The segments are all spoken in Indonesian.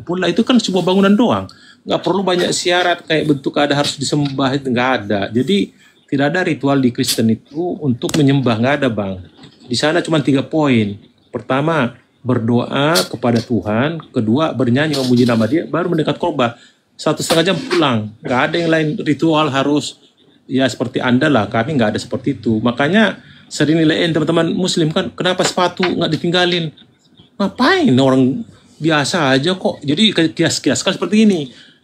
Pula itu kan sebuah bangunan doang. Nggak perlu banyak syarat kayak bentuk ada harus disembah, itu nggak ada. Jadi tidak ada ritual di Kristen itu untuk menyembah, nggak ada bang. Di sana cuma 3 poin. Pertama, berdoa kepada Tuhan. Kedua, bernyanyi memuji nama Dia. Baru mendekat khotbah. 1,5 jam pulang. Nggak ada yang lain ritual harus ya seperti Anda lah. Kami nggak ada seperti itu. Makanya sering nilaiin teman-teman Muslim kan, kenapa sepatu nggak ditinggalin? Ngapain orang biasa aja kok. Jadi kias-kiaskan seperti ini.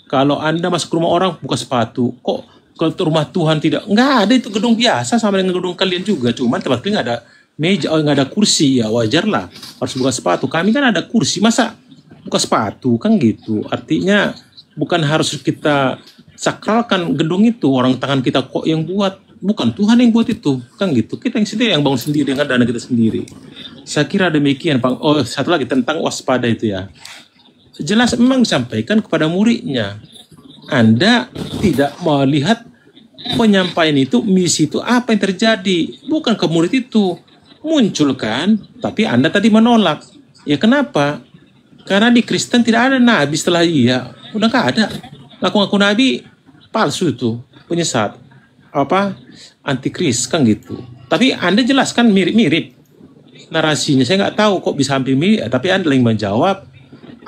Kalau Anda masuk ke rumah orang buka sepatu, kok ke rumah Tuhan tidak? Nggak ada, itu gedung biasa sama dengan gedung kalian juga. Cuman tempat kalian nggak ada meja, nggak ada kursi, ya wajar lah harus buka sepatu. Kami kan ada kursi, masa buka sepatu kan gitu. Artinya bukan harus kita sakralkan gedung itu, orang tangan kita kok yang buat. Bukan Tuhan yang buat itu, kan gitu. Kita yang sendiri yang bangun sendiri dengan dana kita sendiri. Saya kira demikian, Pak. Oh, satu lagi tentang waspada itu ya. Jelas memang disampaikan kepada muridnya. Anda tidak melihat penyampaian itu, misi itu apa yang terjadi. Bukan ke murid itu. Muncul kan, tapi Anda tadi menolak. Ya kenapa? Karena di Kristen tidak ada nabi setelah Dia. Udah gak ada. Ngaku-ngaku nabi palsu itu, penyesat. Antikris kan gitu. Tapi Anda jelaskan mirip-mirip narasinya. Saya nggak tahu kok bisa hampir mirip, tapi Anda yang menjawab.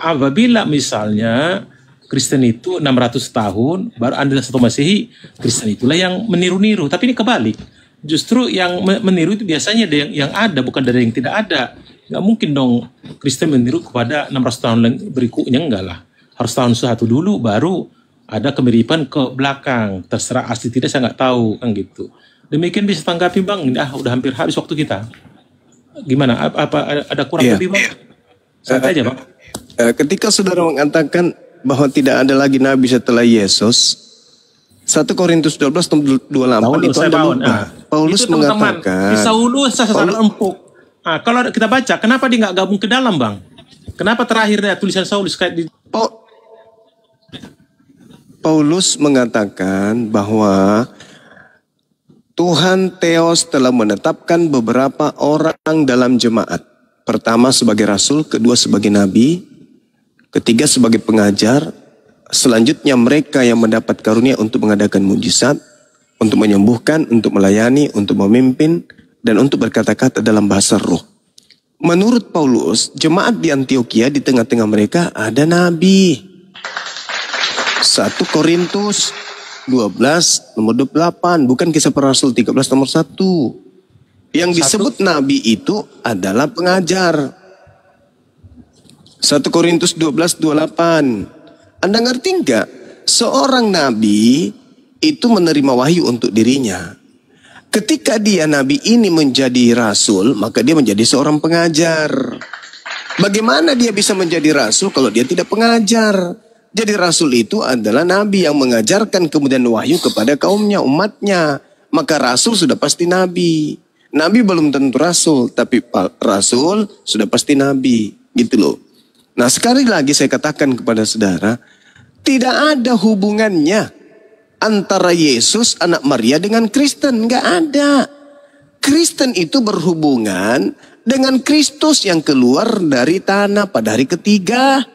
Apabila misalnya Kristen itu 600 tahun, baru Anda 1 Masehi, Kristen itulah yang meniru-niru. Tapi ini kebalik. Justru yang meniru itu biasanya ada yang ada, bukan dari yang tidak ada. Nggak mungkin dong Kristen meniru kepada 600 tahun berikutnya, enggak lah. Harus tahun 1 dulu, baru ada kemiripan ke belakang. Terserah asli tidak, saya nggak tahu kan gitu. Demikian bisa tanggapi bang. Udah hampir habis waktu kita. Gimana? Apa ada kurang lebih bang? Santai aja bang. Ketika saudara mengatakan bahwa tidak ada lagi nabi setelah Yesus, 1 Korintus 12:28 itu Anda lupa. Paulus itu, mengatakan Saulus sangat empuk. Kalau kita baca, kenapa dia nggak gabung ke dalam bang? Kenapa terakhir tulisan Saulus kayak di Paulus mengatakan bahwa Tuhan Theos telah menetapkan beberapa orang dalam jemaat. Pertama sebagai rasul, kedua sebagai nabi, ketiga sebagai pengajar, selanjutnya mereka yang mendapat karunia untuk mengadakan mujizat, untuk menyembuhkan, untuk melayani, untuk memimpin, dan untuk berkata-kata dalam bahasa roh. Menurut Paulus, jemaat di Antioquia di tengah-tengah mereka ada nabi. 1 Korintus 12 nomor 28, bukan Kisah Para Rasul 13 nomor 1. Yang disebut nabi itu adalah pengajar. 1 Korintus 12:28. Anda ngerti enggak? Seorang nabi itu menerima wahyu untuk dirinya. Ketika dia nabi ini menjadi rasul, maka dia menjadi seorang pengajar. Bagaimana dia bisa menjadi rasul kalau dia tidak pengajar? Jadi rasul itu adalah nabi yang mengajarkan kemudian wahyu kepada kaumnya, umatnya. Maka rasul sudah pasti nabi. Nabi belum tentu rasul, tapi rasul sudah pasti nabi. Gitu loh. Nah sekali lagi saya katakan kepada saudara, tidak ada hubungannya antara Yesus anak Maria dengan Kristen. Nggak ada. Kristen itu berhubungan dengan Kristus yang keluar dari tanah pada hari ketiga.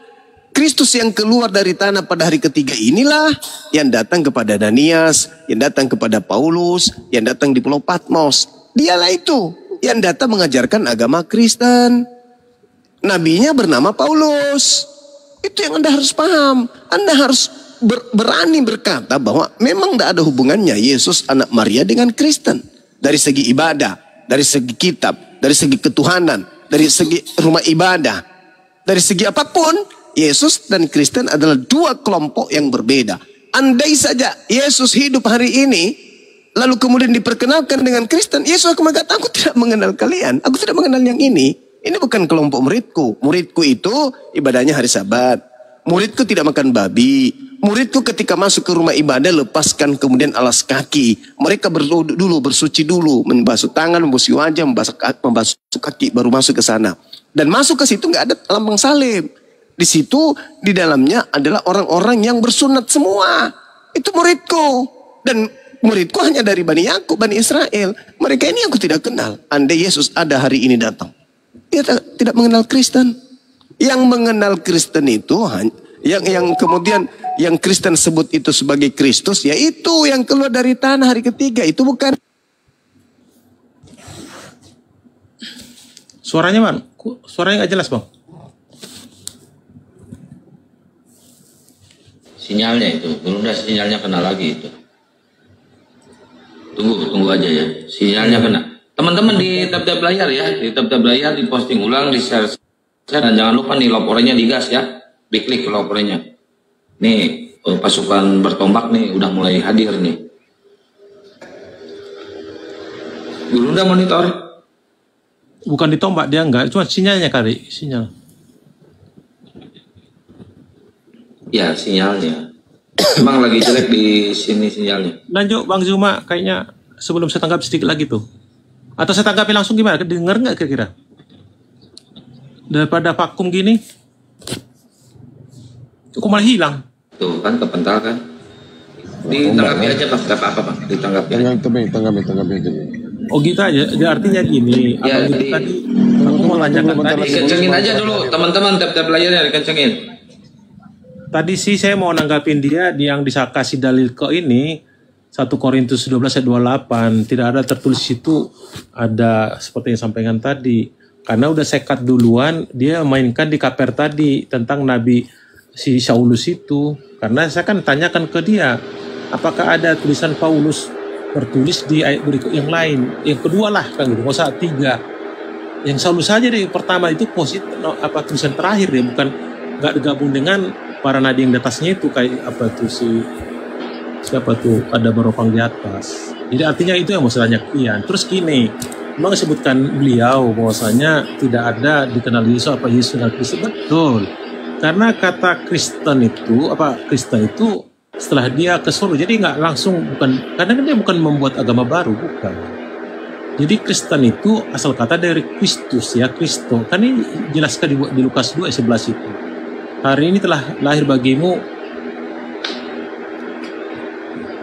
Kristus yang keluar dari tanah pada hari ketiga inilah yang datang kepada Ananias, yang datang kepada Paulus, yang datang di Pulau Patmos. Dialah itu yang datang mengajarkan agama Kristen. Nabinya bernama Paulus. Itu yang Anda harus paham. Anda harus berani berkata bahwa memang tidak ada hubungannya Yesus anak Maria dengan Kristen. Dari segi ibadah, dari segi kitab, dari segi ketuhanan, dari segi rumah ibadah, dari segi apapun. Yesus dan Kristen adalah 2 kelompok yang berbeda. Andai saja Yesus hidup hari ini, lalu kemudian diperkenalkan dengan Kristen, Yesus akan mengatakan, aku tidak mengenal kalian, aku tidak mengenal yang ini. Ini bukan kelompok muridku. Muridku itu ibadahnya hari Sabat. Muridku tidak makan babi. Muridku ketika masuk ke rumah ibadah lepaskan kemudian alas kaki. Mereka dulu bersuci dulu, membasuh tangan, membasuh wajah, membasuh kaki, baru masuk ke sana. Dan masuk ke situ nggak ada lambang salib. Di situ di dalamnya adalah orang-orang yang bersunat semua. Itu muridku. Dan muridku hanya dari Bani Yakub, Bani Israel. Mereka ini aku tidak kenal. Andai Yesus ada hari ini datang, dia tidak mengenal Kristen. Yang mengenal Kristen itu yang kemudian yang Kristen sebut itu sebagai Kristus, yaitu yang keluar dari tanah hari ketiga. Itu bukan. Suaranya Bang, suaranya nggak jelas Bang. Sinyalnya itu, belum ada sinyalnya kena lagi itu. Tunggu aja ya, sinyalnya kena. Teman-teman di tab-tab layar ya, di tab-tab layar di posting ulang, di share, dan jangan lupa nih laporannya digas ya, diklik laporannya. Nih pasukan bertombak nih udah mulai hadir nih. Dulu udah monitor. Bukan ditombak dia enggak, cuma sinyalnya kali, sinyal. Ya sinyalnya. Emang lagi jelek di sini sinyalnya. Lanjut Bang Zuma, kayaknya sebelum saya tanggapi sedikit lagi tuh. Atau saya tanggapi langsung gimana? Dengar nggak kira-kira? Daripada vakum gini, kok malah hilang? Tuh kan kepental kan. Ditanggapi aja Pak, nggak apa-apa Pak. Ditanggapi aja. Tanggapi aja. Oh gitu aja. Jadi artinya gini. Ya, itu tadi aku mau tanyakan tadi. Dikencengin aja dulu teman-teman tab-tab layarnya dikencengin. Tadi sih saya mau nanggapin dia yang kasih dalil ke ini 1 Korintus 12 ayat 28. Tidak ada tertulis itu ada seperti yang sampaikan tadi. Karena udah sekat duluan, dia mainkan di kaper tadi tentang Nabi si Saulus itu. Karena saya kan tanyakan ke dia, apakah ada tulisan Paulus tertulis di ayat berikut yang lain? Yang kedua lah kan gitu, nggak usah 3. Yang Saulus saja deh pertama itu tulisan terakhir dia, bukan nggak digabung dengan para nabi yang di atasnya itu kayak apa tuh siapa tuh ada beropang di atas. Jadi artinya itu yang mau saya tanyakan. Terus gini, memang disebutkan beliau bahwasanya tidak ada dikenal Yesus apa Yesus dan Kristus, betul. Karena kata Kristen itu setelah dia ke Solo, jadi nggak langsung, bukan, karena dia bukan membuat agama baru, bukan. Jadi Kristen itu asal kata dari Kristus ya, Kristo. Kan ini jelaskan di Lukas 2 ayat 11 itu. Hari ini telah lahir bagimu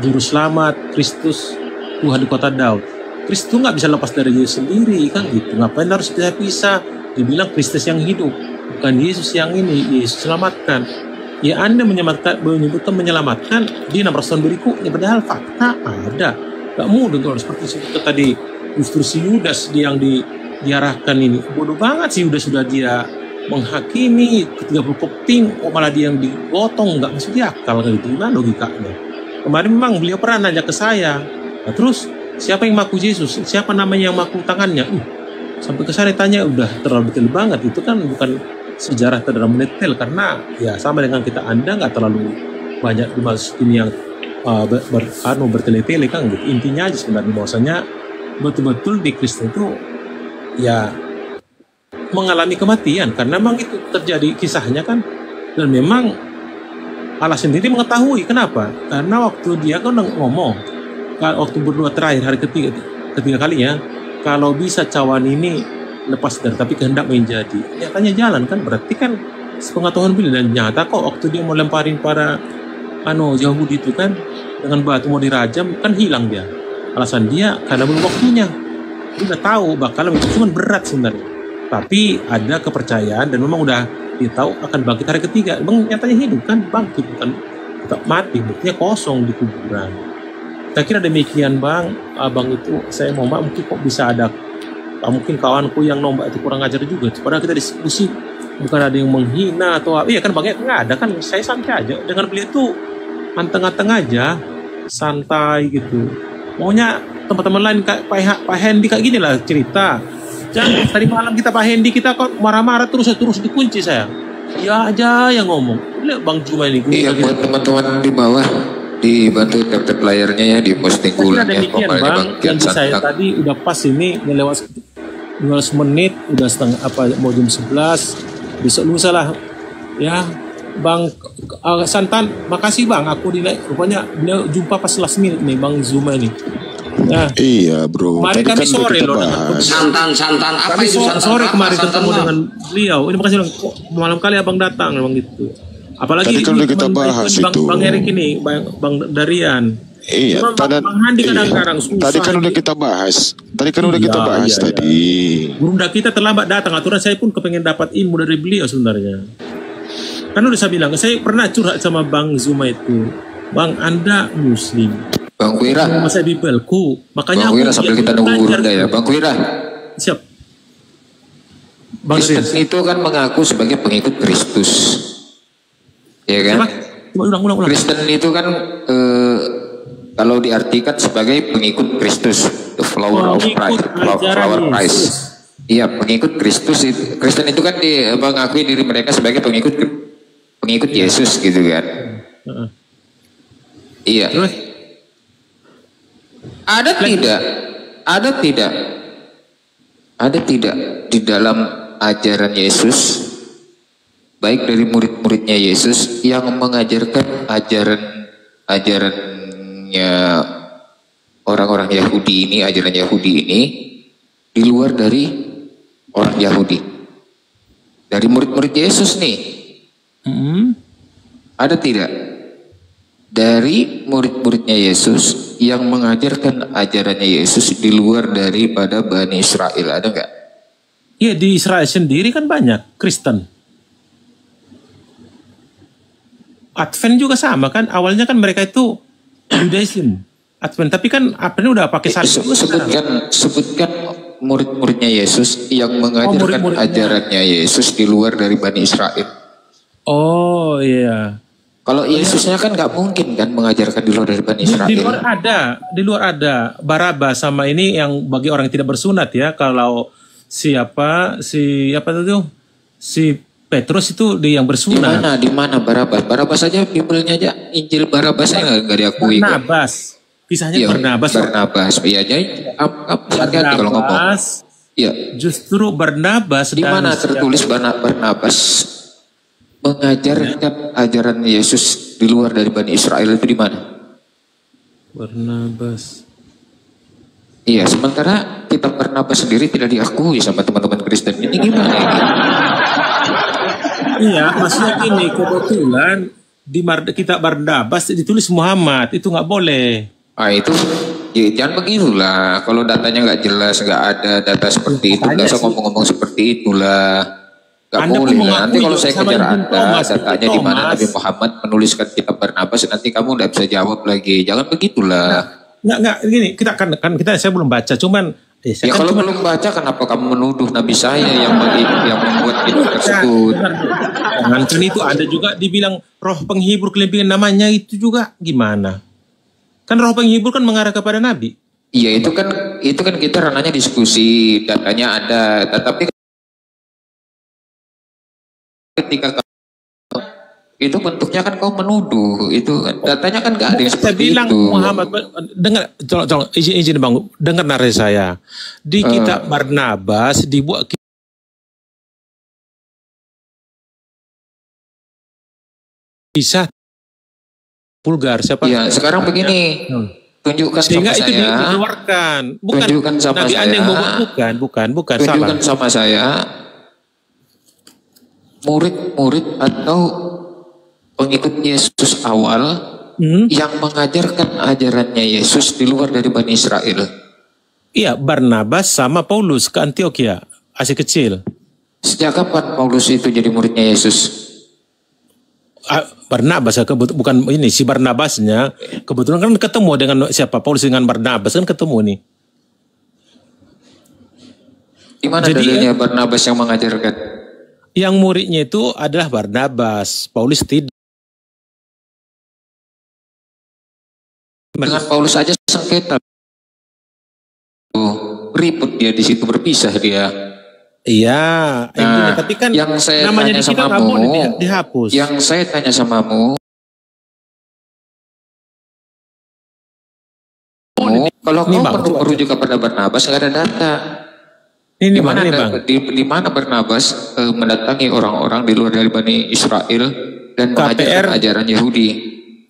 Juru Selamat, Kristus, Tuhan di kota Daud. Kristus nggak bisa lepas dari Yesus sendiri kan gitu. Ngapain harus pisah-pisah? Dibilang Kristus yang hidup, bukan Yesus yang ini. Yesus selamatkan. Ya Anda menyebutkan menyelamatkan di 600 tahun berikutnya, padahal fakta ada. Gak mudah kalau seperti itu tadi. Justru si Yudas yang diarahkan ini bodoh banget sih, sudah dia menghakimi ketika berkopting, kok malah dia yang digotong, nggak masuk di akal kan itu, gimana logikanya? Kemarin memang beliau pernah nanya ke saya, nah, terus siapa yang maku Yesus, siapa namanya yang maku tangannya, sampai ke sana tanya, udah terlalu detail banget, itu kan bukan sejarah terdalam detail, karena ya sama dengan kita, Anda nggak terlalu banyak dimasukin yang bertele-tele kan gitu. Intinya aja sebenarnya bahwasanya betul-betul di Kristen itu ya mengalami kematian, karena memang itu terjadi kisahnya kan, dan memang Allah sendiri mengetahui kenapa, karena waktu dia kan ngomong waktu berdua terakhir hari ketiga kalinya, kalau bisa cawan ini lepas dari tapi kehendak menjadi, nyatanya jalan kan, berarti kan sepengetahuan beliau, dan nyata kok waktu dia mau lemparin para Yahudi itu kan dengan batu mau dirajam kan hilang dia, alasan dia karena belum waktunya, dia udah tahu bakal cuma berat sebenarnya. Tapi ada kepercayaan dan memang udah dia tahu akan bangkit hari ketiga. Memang nyatanya hidup kan, bangkit, bukan tetap mati, buktinya kosong di kuburan. Saya kira demikian Bang. Abang itu saya mau mungkin kok bisa ada mungkin kawanku yang nombak itu kurang ajar juga. Padahal kita diskusi bukan ada yang menghina atau iya kan Bang, ya nggak ada kan, saya santai aja dengan beliau itu, anteng-anteng aja, santai gitu. Maunya teman-teman lain kayak Pak Hendy kayak gini lah cerita. Jangan tadi malam kita Pak Hendy kita kok marah-marah terus dikunci saya. Ya aja yang ngomong. Lihat Bang Juma ini. Iya buat teman-teman di bawah dibantu tap-tap layarnya ya, di posting ulang ya. Bang, yang saya tadi udah pas ini lewat 12 menit udah setengah mau jam 11. Besok lusa lah ya Bang Santan, makasih Bang, aku rupanya beliau jumpa pas last minute nih Bang Zuma ini. Ya. Iya bro. Kemarin kami kan sore loh dengan santan apa kami itu sore kemarin ketemu dengan beliau. Ini makasih Bang, malam kali abang datang memang gitu. Apalagi tadi kan udah kita bahas itu. Bang Erik ini, Bang Darian. Iya, Cuma Bang Handi kadang-kadang susah. tadi kan udah kita bahas. Tadi kan udah kita bahas Iya. tadi. Gurunda kita terlambat datang. Aturan saya pun kepengen dapat ilmu dari beliau sebenarnya. Kan udah saya bilang, saya pernah curhat sama Bang Zuma itu. Bang, Anda Muslim. Bang Kuira, Masa Bibelku. Makanya Bang Kuira sambil kita nunggu Gurunda ya. Bang Kuira, Siap. Bang Kristen Daniel. itu kan mengaku sebagai pengikut Kristus. Ya kan? Siapa? Coba ulang. Kristen itu kan kalau diartikan sebagai pengikut Kristus, the flower of Christ, flower Christ. Iya, pengikut Kristus. Kristen itu kan mengakui diri mereka sebagai pengikut Yesus gitu kan. Iya. Terus? Ada tidak di dalam ajaran Yesus, baik dari murid-muridnya Yesus yang mengajarkan ajarannya orang-orang Yahudi ini, ajaran Yahudi ini di luar dari orang Yahudi, dari murid-murid Yesus nih. Ada tidak dari murid-muridnya Yesus yang mengajarkan ajarannya Yesus di luar daripada Bani Israel? Ada nggak? Iya, di Israel sendiri kan banyak Kristen. Advent juga sama kan, awalnya kan mereka itu Judaism, Advent, tapi kan Advent udah pakai salib. Sebutkan murid-muridnya Yesus yang mengajarkan murid-muridnya. ajarannya Yesus di luar dari Bani Israel. Oh iya. Kalau Yesusnya kan nggak mungkin kan mengajarkan di luar dari Bani Israel. Di luar ada Barabas sama ini yang bagi orang yang tidak bersunat ya. Kalau si Petrus itu yang bersunat. Di mana Barabas? Barabas aja Biblenya aja, Injil Barabasnya nggak diakui kan. Barnabas. Kisahnya Iya, Barnabas. Iya, jadi hati-hati kalau ngomong. Iya. Justru Barnabas Di mana tertulis Barnabas mengajarkan ajaran Yesus di luar dari Bani Israel itu di mana? Barnabas. Iya, sementara kitab Barnabas sendiri tidak diakui sama teman-teman Kristen. Ini gimana ini? Iya, maksudnya gini, kebetulan di kitab Barnabas ditulis Muhammad, itu nggak boleh. Itu ya, jangan begitulah. Kalau datanya nggak jelas, nggak ada data seperti itu, nggak usah ngomong-ngomong seperti itulah. Gak Anda boleh pun lah. Nanti kalau saya sama kejar Ibn Anda, Thomas, datanya di mana Nabi Muhammad menuliskan kitab Barnabas, nanti kamu nggak bisa jawab lagi. Jangan begitulah. Nggak, gini, saya belum baca, cuman Ya kalau belum baca, kenapa kamu menuduh Nabi saya yang membuat itu tersebut? Jangan kan itu ada juga dibilang roh penghibur kelebihan namanya itu juga gimana? Kan roh penghibur kan mengarah kepada Nabi. Iya itu kan kita ranahnya diskusi, datanya ada, tetapi ketika itu bentuknya kan kau menuduh, itu kan datanya kan nggak ada yang Saya seperti bilang itu. Muhammad, dengar, tolong izin bang, dengar narasi saya. Di kitab Barnabas dibuat kisah vulgar siapa? Ya sekarang begini, tunjukkan Sehingga sama itu saya, dikeluarkan. Bukan tunjukkan sama Nabi saya, Anda yang membuat, bukan tunjukkan salah. sama saya murid-murid atau pengikut Yesus awal yang mengajarkan ajarannya Yesus di luar dari Bani Israel. Iya, Barnabas sama Paulus ke Antioquia, Asia Kecil. Sejak kapan Paulus itu jadi muridnya Yesus? Barnabas bukan ini si Barnabasnya kebetulan kan ketemu dengan siapa Paulus dengan Barnabas kan ketemu nih. Di mana Jadi, dalilnya Barnabas yang mengajarkan? Yang muridnya itu adalah Barnabas, Paulus tidak. Dengan Paulus aja sengketa. Ribut dia di situ, berpisah dia. Iya, Nah, tapi kan yang saya namanya tanya di kita nggak samamu, boleh dihapus. Yang saya tanya samamu, kalau kau merujuk kepada Barnabas nggak ada data. Ini mana nih bang? Di mana Barnabas mendatangi orang-orang di luar dari Bani Israel dan mengajarkan ajaran Yahudi?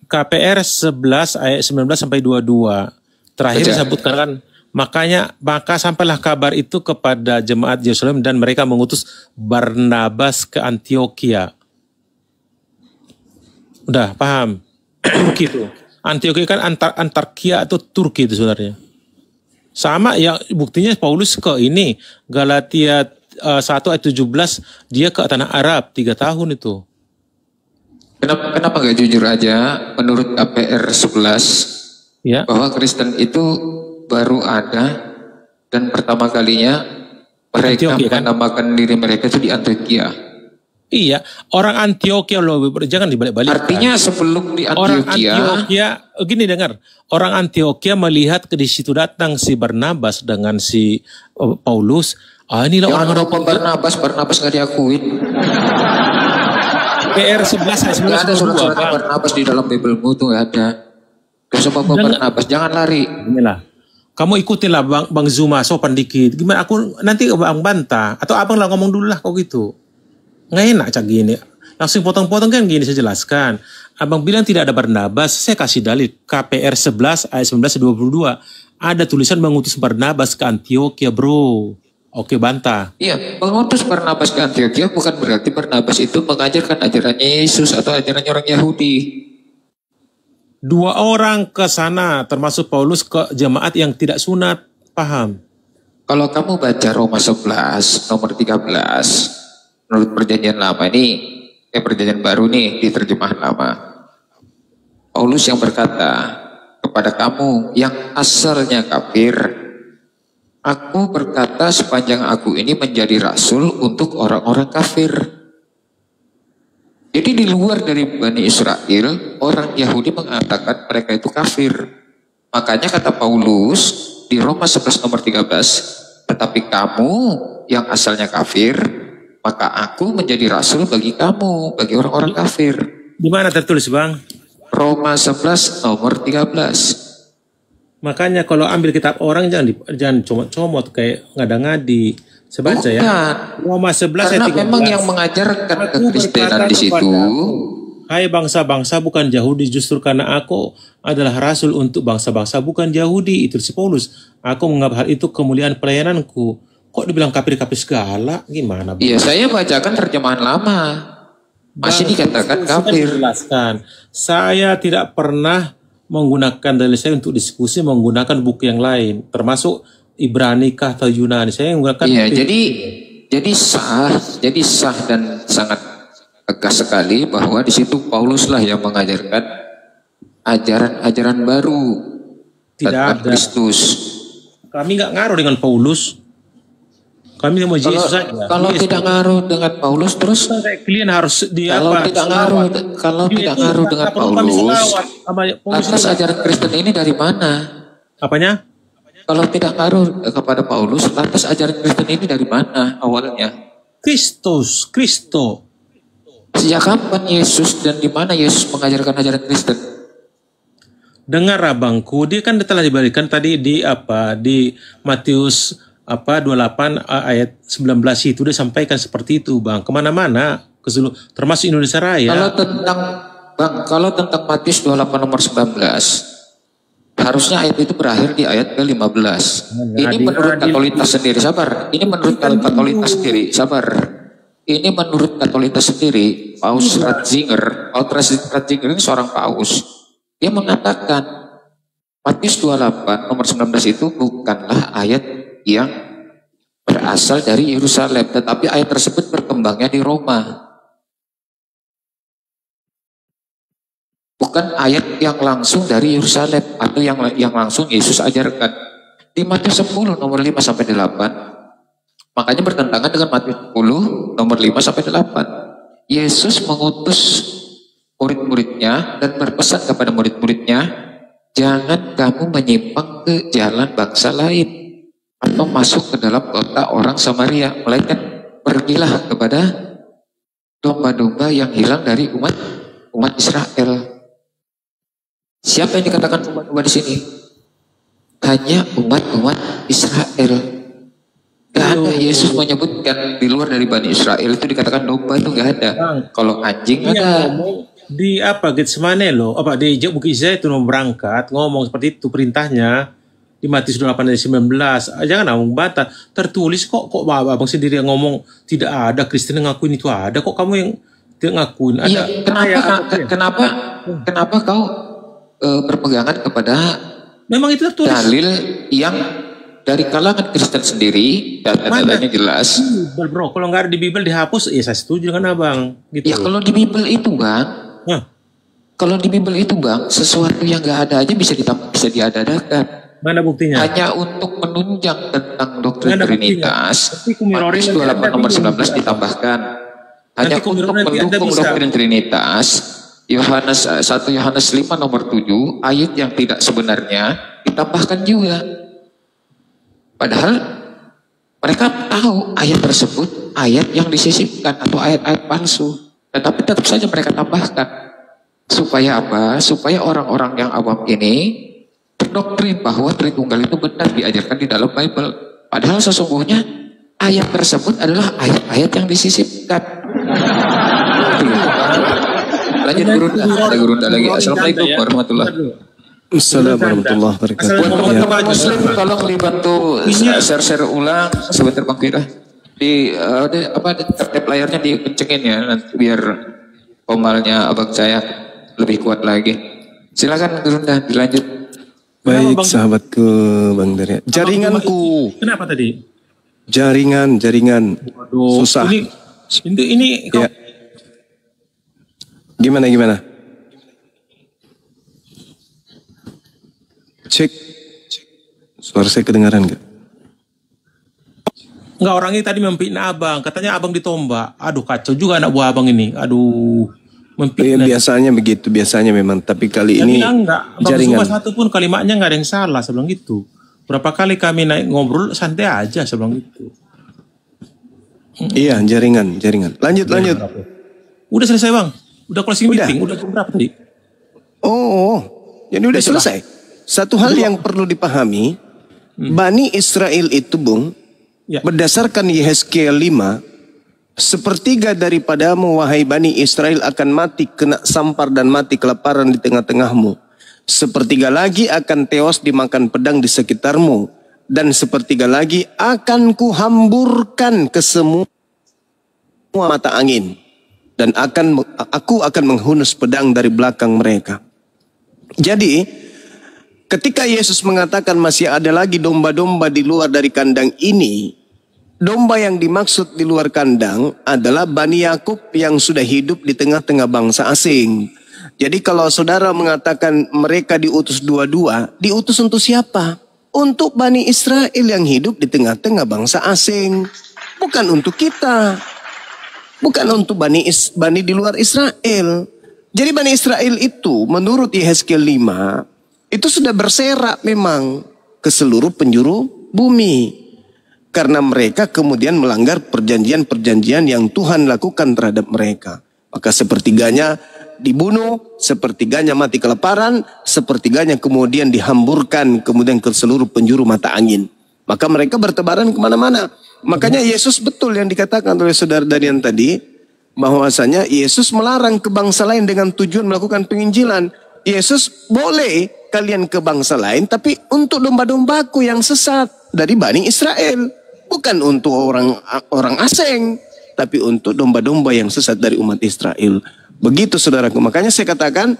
KPR 11 ayat 19 sampai 22. Terakhir disebutkan kan, maka sampailah kabar itu kepada jemaat Yerusalem dan mereka mengutus Barnabas ke Antioquia. Udah paham? Gitu. Antioquia kan Antarkia atau Turki itu sebenarnya. Sama ya, buktinya Paulus ke ini Galatia 1 ayat 17, dia ke tanah Arab 3 tahun itu. Kenapa nggak jujur aja menurut KPR 11 Ya. bahwa Kristen itu baru ada dan pertama kalinya mereka Antioquia, kan? menamakan diri mereka itu di Antioquia. Iya, orang Antioquia loh, jangan dibalik-balik. Artinya sebelum di Orang Antioquia, Antioquia, gini dengar, orang Antioquia melihat di situ datang si Barnabas dengan si Paulus. Inilah yang orang-orang Barnabas nggak diakuin. PR 11 ayat 11 Nggak ada surat-surat Bang. Barnabas di dalam Biblemu tuh nggak ada. Terus apa Barnabas? Jangan lari. Inilah. Kamu ikutinlah Bang Zuma, sopan dikit. Gimana aku nanti Bang bantah atau Abang lah ngomong dulu lah kok gitu. Nggak enak cak gini. Langsung potong-potong kan gini saya jelaskan. Abang bilang tidak ada Barnabas, saya kasih dalil. KPR 11 ayat 19-22. Ada tulisan mengutus Barnabas ke Antioquia, bro. Oke, bantah. Iya, mengutus Barnabas ke Antioquia bukan berarti Barnabas itu mengajarkan ajaran Yesus atau ajaran orang Yahudi. 2 orang ke sana, termasuk Paulus ke jemaat yang tidak sunat. Paham? Kalau kamu baca Roma 11 nomor 13, menurut perjanjian lama ini, perjanjian baru nih di terjemahan lama. Paulus yang berkata kepada kamu yang asalnya kafir, aku berkata sepanjang aku ini menjadi rasul untuk orang-orang kafir. Jadi di luar dari Bani Israel, orang Yahudi mengatakan mereka itu kafir. Makanya kata Paulus di Roma 11 nomor 13, tetapi kamu yang asalnya kafir, maka aku menjadi rasul bagi kamu, bagi orang-orang kafir. Di mana tertulis, Bang? Roma 11 nomor 13. Makanya kalau ambil kitab orang jangan comot-comot kayak ngada-ngadi. Sebaca ya. Roma 11 Karena ayat 13. memang yang mengajarkan kekristenan di situ. Hai bangsa-bangsa bukan Yahudi, justru karena aku adalah rasul untuk bangsa-bangsa bukan Yahudi. Itu si Paulus. Aku menganggap hal itu kemuliaan pelayananku. Kok dibilang kafir-kafir segala? Gimana? Bang? Iya, saya bacakan terjemahan lama. Masih dikatakan kafir. Jelaskan. Saya tidak pernah menggunakan dalil saya untuk diskusi menggunakan buku yang lain, termasuk Ibrani kah atau Yunani. Saya menggunakan. Iya, jadi sah dan sangat tegas sekali bahwa di situ Paulus lah yang mengajarkan ajaran-ajaran baru tentang Kristus. Kami nggak ngaruh dengan Paulus. Kami mau Yesus saja. Kalau Yesus. tidak ngaruh dengan Paulus terus Kalian harus kalau tidak ngaruh dengan Paulus, lantas ajaran Kristen ini dari mana? Apanya? Kalau tidak ngaruh kepada Paulus, lantas ajaran Kristen ini dari mana awalnya? Kristo. Sejak kapan Yesus dan di mana Yesus mengajarkan ajaran Kristen? Dengar abangku, dia kan telah dibalikan tadi di Matius 28 ayat 19 itu dia sampaikan seperti itu, Bang. Kemana-mana, ke seluruh, termasuk Indonesia Raya. Kalau tentang Matius 28 nomor 19, harusnya ayat itu berakhir di ayat ke-15. Ini menurut Katolitas sendiri, sabar. Ini menurut Katolitas sendiri, sabar. Ini menurut Katolitas sendiri, Paus Ratzinger ini seorang paus. Dia mengatakan Matius 28 nomor 19 itu bukanlah ayat yang berasal dari Yerusalem, tetapi ayat tersebut berkembangnya di Roma. Bukan ayat yang langsung dari Yerusalem atau yang langsung Yesus ajarkan. Di Matius 10 nomor 5 sampai 8. Makanya bertentangan dengan Matius 10 nomor 5 sampai 8. Yesus mengutus murid-muridnya dan berpesan kepada murid-muridnya, jangan kamu menyimpang ke jalan bangsa lain atau masuk ke dalam kota orang Samaria, melainkan pergilah kepada domba-domba yang hilang dari umat Israel. Siapa yang dikatakan umat-umat di sini? Hanya umat Israel. Gak ada Yesus menyebutkan di luar dari Bani Israel itu dikatakan domba, itu gak ada. Kalau anjing ada. Di Getsemane loh, di Bukit Zaitun mau berangkat ngomong seperti itu perintahnya. Di Matius 8 ayat 19, jangan ngomong bantah. Tertulis kok abang sendiri yang ngomong tidak ada Kristen yang ngakuin itu ada. Kok kamu yang tidak ngakuin? Ada. Iya, kenapa kau berpegangan kepada Memang itu tertulis. dalil yang dari kalangan Kristen sendiri dan dalilnya jelas. Bro, kalau nggak ada di Bible dihapus, ya saya setuju dengan abang. Gitu. Ya kalau di Bible itu bang, Hah, kalau di Bible itu bang, sesuatu yang nggak ada aja bisa bisa diada-adakan. mana buktinya? Hanya untuk menunjang tentang doktrin Nggak ada Trinitas. Tapi Kumirori Matius nanti 28 Anda nomor bingung. 19 ditambahkan. Hanya Nanti Kumirori untuk nanti Anda mendukung bisa. doktrin Trinitas. 1 Yohanes 5 nomor 7 ayat yang tidak sebenarnya ditambahkan juga. Padahal mereka tahu ayat tersebut ayat yang disisipkan atau ayat-ayat palsu. Tetapi tetap saja mereka tambahkan. Supaya apa? Supaya orang-orang yang awam ini berdoktrin bahwa Tritunggal itu benar diajarkan di dalam Bible. Padahal sesungguhnya ayat tersebut adalah ayat-ayat yang disisipkan. Lanjut Gurunda, ada Gurunda lagi. Assalamualaikum warahmatullahi wabarakatuh. Assalamualaikum warahmatullahi wabarakatuh. Asal Ya. Teman Muslim tolong dibantu share ulang sebentar Bang Firah. Di tab layarnya dikencengin ya nanti biar komalnya abang saya lebih kuat lagi. Silakan Gurunda dilanjut. Baik sahabatku Bang Daria. Jaringanku. Kenapa tadi? Jaringan. Waduh, Susah. Ini Ya. Gimana? Cek. Suara saya kedengaran nggak? Enggak, orang ini tadi memfitnah abang. Katanya abang ditombak. Aduh, kacau juga anak buah abang ini. Aduh, Ya, memfitnah. biasanya begitu, biasanya memang. Tapi kali Dia ini bilang enggak. Bang jaringan. Zuma satu pun kalimatnya enggak ada yang salah sebelum itu. Berapa kali kami naik ngobrol santai aja sebelum itu. Iya, jaringan. Lanjut. Udah selesai bang. Udah closing Udah. meeting. Udah jam berapa tadi? Oh, jadi udah selesai. Satu hal yang perlu dipahami, Bani Israel itu, Bung, Ya. berdasarkan Yehezkiel 5, sepertiga daripadamu, wahai Bani Israel, akan mati kena sampar dan mati kelaparan di tengah-tengahmu. Sepertiga lagi akan tewas dimakan pedang di sekitarmu. Dan sepertiga lagi akan kuhamburkan ke semua mata angin. Dan aku akan menghunus pedang dari belakang mereka. Jadi, ketika Yesus mengatakan masih ada lagi domba-domba di luar dari kandang ini, domba yang dimaksud di luar kandang adalah Bani Yakub yang sudah hidup di tengah-tengah bangsa asing. Jadi kalau saudara mengatakan mereka diutus dua-dua, diutus untuk siapa? Untuk Bani Israel yang hidup di tengah-tengah bangsa asing. Bukan untuk kita. Bukan untuk Bani di luar Israel. Jadi Bani Israel itu menurut Yehezkiel 5 itu sudah berserak memang ke seluruh penjuru bumi. Karena mereka kemudian melanggar perjanjian-perjanjian yang Tuhan lakukan terhadap mereka. Maka sepertiganya dibunuh, sepertiganya mati kelaparan, sepertiganya kemudian dihamburkan kemudian ke seluruh penjuru mata angin. Maka mereka bertebaran kemana-mana. Makanya Yesus betul yang dikatakan oleh saudara Darian tadi, bahwasanya Yesus melarang ke bangsa lain dengan tujuan melakukan penginjilan. Yesus boleh kalian ke bangsa lain, tapi untuk domba-dombaku yang sesat dari Bani Israel. Bukan untuk orang asing, tapi untuk domba-domba yang sesat dari umat Israel. Begitu saudaraku. Makanya saya katakan,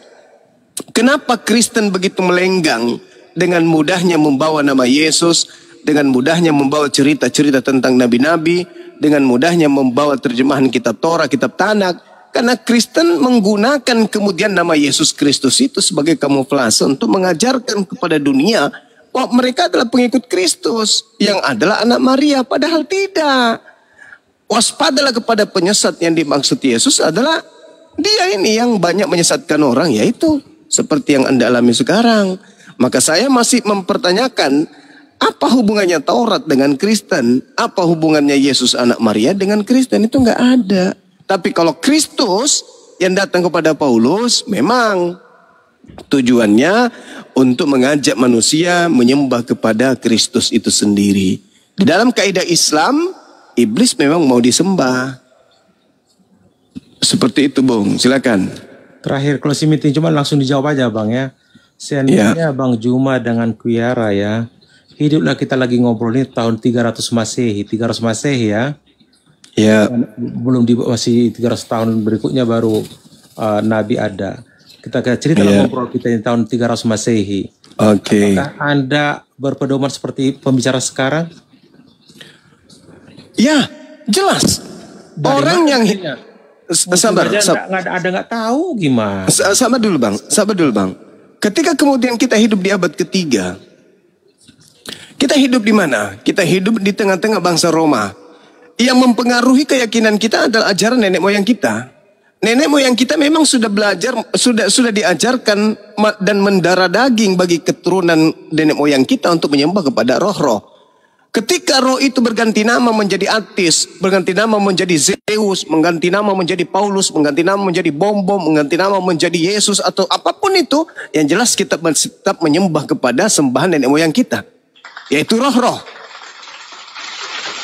kenapa Kristen begitu melenggang dengan mudahnya membawa nama Yesus, dengan mudahnya membawa cerita-cerita tentang nabi-nabi, dengan mudahnya membawa terjemahan kitab Torah, kitab Tanak. Karena Kristen menggunakan kemudian nama Yesus Kristus itu sebagai kamuflase untuk mengajarkan kepada dunia bahwa mereka adalah pengikut Kristus yang adalah anak Maria. Padahal tidak. Waspadalah kepada penyesat yang dimaksud Yesus adalah dia ini yang banyak menyesatkan orang, yaitu seperti yang Anda alami sekarang. Maka saya masih mempertanyakan, apa hubungannya Taurat dengan Kristen? Apa hubungannya Yesus anak Maria dengan Kristen? Itu nggak ada. Tapi kalau Kristus yang datang kepada Paulus, memang tujuannya untuk mengajak manusia menyembah kepada Kristus itu sendiri. Di dalam kaidah Islam, iblis memang mau disembah. Seperti itu, Bung. Silakan. Terakhir closing meeting, cuma langsung dijawab aja bang ya. Seandainya Bang Juma dengan Kuyara ya, hiduplah kita lagi ngobrol ini tahun 300 Masehi, 300 Masehi ya. Ya. Belum masih 300 tahun berikutnya baru Nabi ada. Kita cerita ngobrol kita di tahun 300 Masehi. Oke. Apakah Anda berpedoman seperti pembicara sekarang? Ya, jelas. Dari Orang mana yang artinya? sabar, nggak tahu gimana. sabar dulu bang. Ketika kemudian kita hidup di abad ketiga, kita hidup di mana? Kita hidup di tengah-tengah bangsa Roma. Yang mempengaruhi keyakinan kita adalah ajaran nenek moyang kita. Nenek moyang kita memang sudah belajar, sudah diajarkan dan mendarah daging bagi keturunan nenek moyang kita untuk menyembah kepada roh-roh. Ketika roh itu berganti nama menjadi Atis, berganti nama menjadi Zeus, mengganti nama menjadi Paulus, mengganti nama menjadi Bom Bom, mengganti nama menjadi Yesus atau apapun itu, yang jelas kita tetap menyembah kepada sembahan nenek moyang kita, yaitu roh-roh.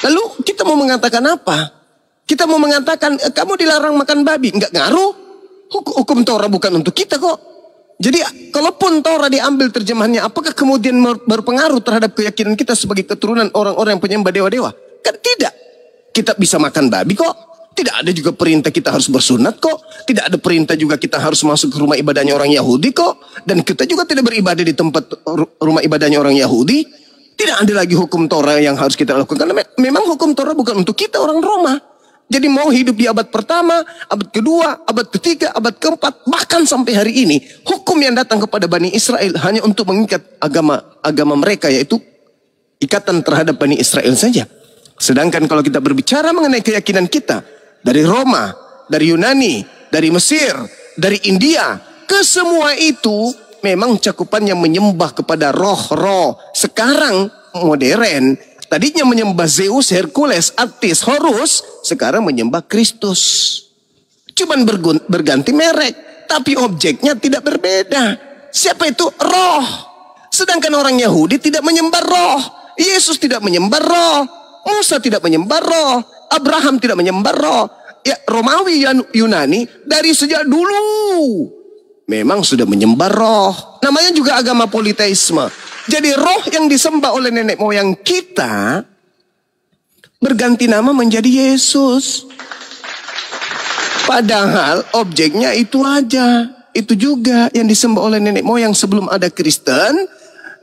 Lalu kita mau mengatakan apa? Kita mau mengatakan kamu dilarang makan babi, enggak ngaruh. Hukum Torah bukan untuk kita kok. Jadi kalaupun Torah diambil terjemahannya, apakah kemudian berpengaruh terhadap keyakinan kita sebagai keturunan orang-orang yang penyembah dewa-dewa? Kan tidak. Kita bisa makan babi kok. Tidak ada juga perintah kita harus bersunat kok. Tidak ada perintah juga kita harus masuk ke rumah ibadahnya orang Yahudi kok. Dan kita juga tidak beribadah di tempat rumah ibadahnya orang Yahudi. Tidak ada lagi hukum Torah yang harus kita lakukan. Karena memang hukum Torah bukan untuk kita orang Roma. Jadi mau hidup di abad pertama, abad kedua, abad ketiga, abad keempat, bahkan sampai hari ini, hukum yang datang kepada Bani Israel hanya untuk mengikat agama mereka, yaitu ikatan terhadap Bani Israel saja. Sedangkan kalau kita berbicara mengenai keyakinan kita, dari Roma, dari Yunani, dari Mesir, dari India, ke semua itu memang cakupan yang menyembah kepada roh-roh. Sekarang modern, tadinya menyembah Zeus, Hercules, Attis, Horus, sekarang menyembah Kristus. Cuman berganti merek, tapi objeknya tidak berbeda. Siapa itu? Roh. Sedangkan orang Yahudi tidak menyembah roh. Yesus tidak menyembah roh. Musa tidak menyembah roh. Abraham tidak menyembah roh. Ya, Romawi dan Yunani dari sejak dulu memang sudah menyembah roh. Namanya juga agama politeisme. Jadi roh yang disembah oleh nenek moyang kita berganti nama menjadi Yesus. Padahal objeknya itu aja. Itu juga yang disembah oleh nenek moyang sebelum ada Kristen.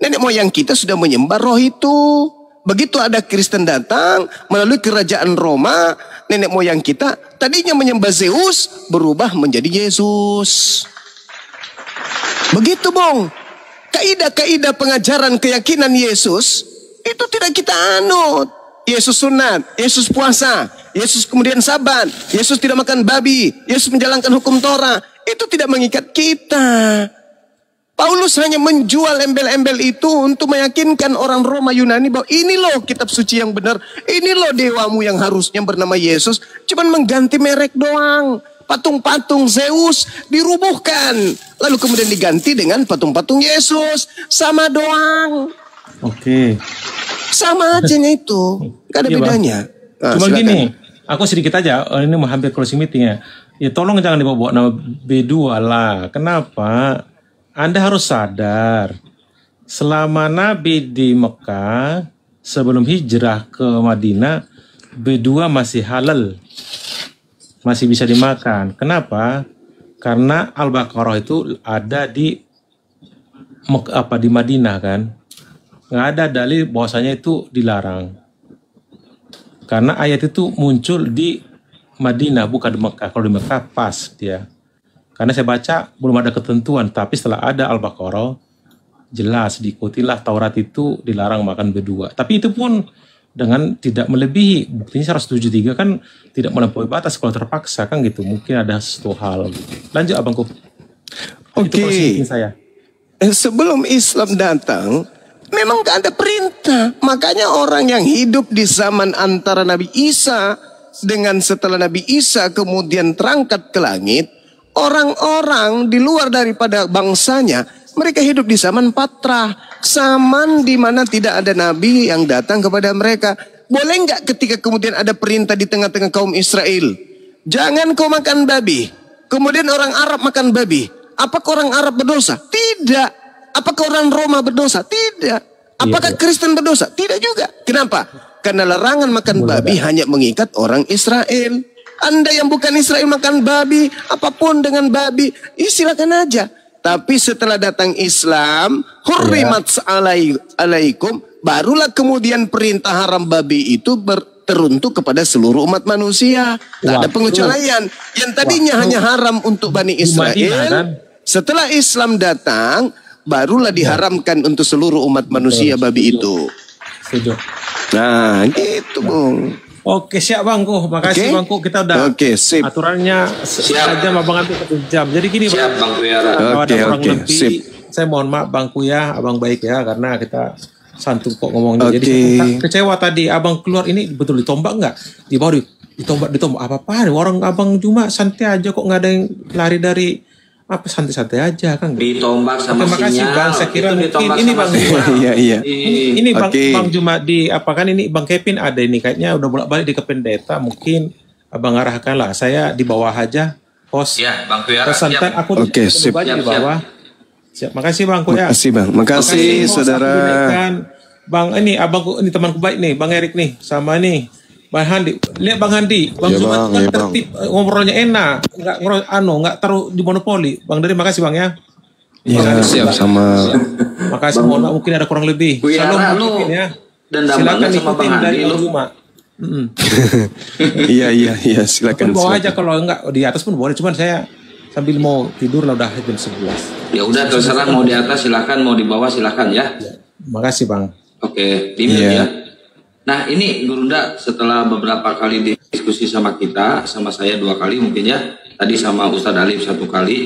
Nenek moyang kita sudah menyembah roh itu. Begitu ada Kristen datang melalui kerajaan Roma, nenek moyang kita tadinya menyembah Zeus berubah menjadi Yesus. Begitu bong. Kaidah-kaidah pengajaran keyakinan Yesus itu tidak kita anut. Yesus sunat, Yesus puasa, Yesus kemudian sabat, Yesus tidak makan babi, Yesus menjalankan hukum Torah. Itu tidak mengikat kita. Paulus hanya menjual embel-embel itu untuk meyakinkan orang Roma Yunani bahwa ini loh kitab suci yang benar, ini loh dewamu yang harusnya bernama Yesus, cuman mengganti merek doang. Patung-patung Zeus dirubuhkan, lalu kemudian diganti dengan patung-patung Yesus. Sama doang. Oke. Sama aja itu. Gak ada bedanya. Nah, cuma silakan. gini, aku sedikit aja, ini mau hampir closing meeting ya. Ya tolong jangan dibawa nama B2 lah. Kenapa? Anda harus sadar, selama Nabi di Mekah, sebelum hijrah ke Madinah, B2 masih halal. Masih bisa dimakan. Kenapa? Karena Al-Baqarah itu ada di Madinah kan. Nggak ada dalil bahwasanya itu dilarang. Karena ayat itu muncul di Madinah bukan di Mekah. Kalau di Mekah pas dia. Karena saya baca belum ada ketentuan, tapi setelah ada Al-Baqarah jelas diikutilah Taurat itu dilarang makan berdua. Tapi itu pun dengan tidak melebihi, buktinya 173 kan tidak melampaui batas kalau terpaksa kan gitu. Mungkin ada satu hal gitu. Lanjut abangku. Oke. Saya. Sebelum Islam datang, memang gak ada perintah. Makanya orang yang hidup di zaman antara Nabi Isa dengan setelah Nabi Isa kemudian terangkat ke langit, orang-orang di luar daripada bangsanya, mereka hidup di zaman Patrah, zaman di mana tidak ada nabi yang datang kepada mereka. Boleh nggak ketika kemudian ada perintah di tengah-tengah kaum Israel, jangan kau makan babi, kemudian orang Arab makan babi, apakah orang Arab berdosa? Tidak. Apakah orang Roma berdosa? Tidak. Apakah Kristen berdosa? Tidak juga. Kenapa? Karena larangan makan babi hanya mengikat orang Israel. Anda yang bukan Israel makan babi, apapun dengan babi, silakan aja. Tapi setelah datang Islam, hurrimat alaikum, barulah kemudian perintah haram babi itu teruntuk kepada seluruh umat manusia. Tak ada pengecualian. Yang tadinya hanya haram untuk Bani Israel, setelah Islam datang, barulah diharamkan untuk seluruh umat manusia babi itu. Setuju. Nah, gitu Bung. Oke, siap Bangku. Makasih Bangku. Kita udah sip. Aturannya sejam Abang nanti 1 jam. Jadi gini Siap Bang Kuyara. Kalau ada kurang lebih, saya mohon maaf Bang Kuya, Abang baik ya, karena kita santun kok ngomongnya. Jadi saya kecewa tadi Abang keluar ini betul ditombak nggak? Di bawah ditombak apa-apa. Orang Abang cuma santai aja kok, nggak ada yang lari dari apa, santai-santai aja kan. Ditombak sama Oke, makasih sinyal. Bang, saya kira mungkin ini Bang Iya. Ini Bang Juma di apa kan, ini Bang Kevin ada ini kayaknya udah bolak-balik di Kependeta, mungkin Abang arahkan lah. Saya di bawah aja, host. Ya, Bang Kuyara. Santai, aku sip. di bawah. Siap. Makasih Bang Kuya. Makasih Bang. Makasih saudara. Bang ini abangku, ini temanku baik nih, Bang Erik nih, sama nih Bang Handi. Lihat Bang Handi, Bang Juma kan tertib, ngobrolnya enak, nggak taruh di monopoli. Bang Dari, makasih Bang ya. Iya, sama. Makasih, mohon maaf mungkin ada kurang lebih. Kuyara lu ya. silakan sama Bang Handi lu. Iya, silakan. Bawah aja, kalau enggak di atas pun boleh, cuman saya sambil mau tidur lah, udah jam 11. Ya udah, terserah mau di atas silakan, mau di bawah silakan ya. Makasih Bang. Oke, ya. Nah ini Gurunda, setelah beberapa kali diskusi sama kita, sama saya 2 kali mungkin ya, tadi sama Ustadz Alif 1 kali,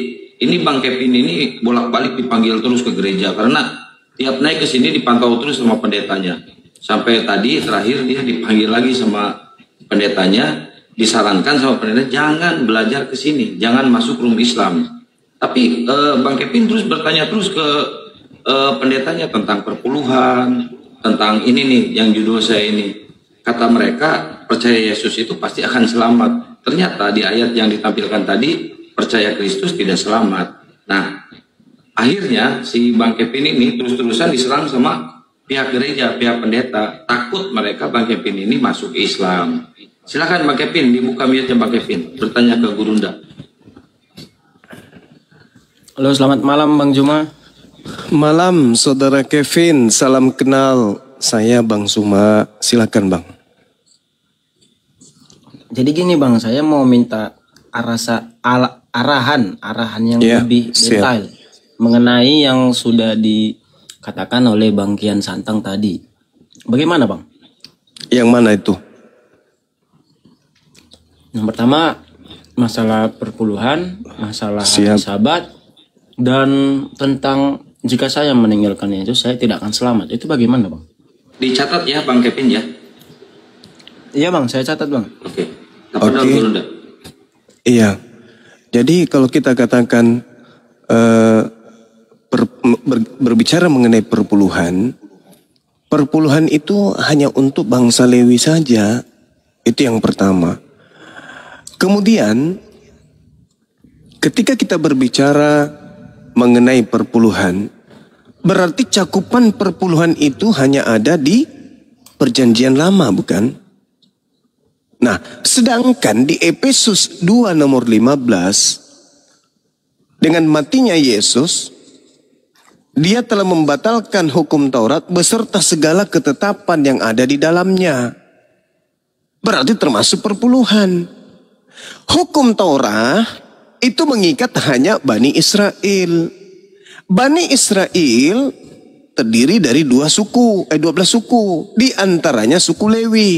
ini Bang Kevin ini bolak-balik dipanggil terus ke gereja, karena tiap naik ke sini dipantau terus sama pendetanya. Sampai tadi terakhir dia dipanggil lagi sama pendetanya, disarankan sama pendeta jangan belajar ke sini, jangan masuk room Islam. Tapi Bang Kevin terus bertanya terus ke pendetanya tentang perpuluhan, tentang ini nih yang judul saya ini. Kata mereka percaya Yesus itu pasti akan selamat. Ternyata di ayat yang ditampilkan tadi percaya Kristus tidak selamat. Nah akhirnya si Bang Kevin ini terus-terusan diserang sama pihak gereja, pihak pendeta. Takut mereka Bang Kevin ini masuk Islam. Silakan Bang Kevin, dibuka mic-nya Bang Kevin, bertanya ke Gurunda. Halo, selamat malam Bang Juma. Malam saudara Kevin, salam kenal. Saya Bang Suma, silakan Bang. Jadi gini Bang, saya mau minta arahan yang lebih detail mengenai yang sudah dikatakan oleh Bang Kian Santang tadi. Bagaimana Bang? Yang mana itu? Yang pertama masalah perpuluhan, masalah sahabat, dan tentang jika saya meninggalkan Yesus, saya tidak akan selamat. Itu bagaimana Bang? Dicatat ya Bang Kevin ya? Iya Bang, saya catat Bang. Oke. Gurunda. Iya. Jadi kalau kita katakan berbicara mengenai perpuluhan itu hanya untuk bangsa Lewi saja. Itu yang pertama. Kemudian ketika kita berbicara mengenai perpuluhan, berarti cakupan perpuluhan itu hanya ada di Perjanjian Lama, bukan? Nah, sedangkan di Efesus 2 nomor 15, dengan matinya Yesus, dia telah membatalkan hukum Taurat beserta segala ketetapan yang ada di dalamnya. Berarti termasuk perpuluhan. Hukum Taurat itu mengikat hanya Bani Israel. Bani Israel terdiri dari 12 suku. Di antaranya suku Lewi.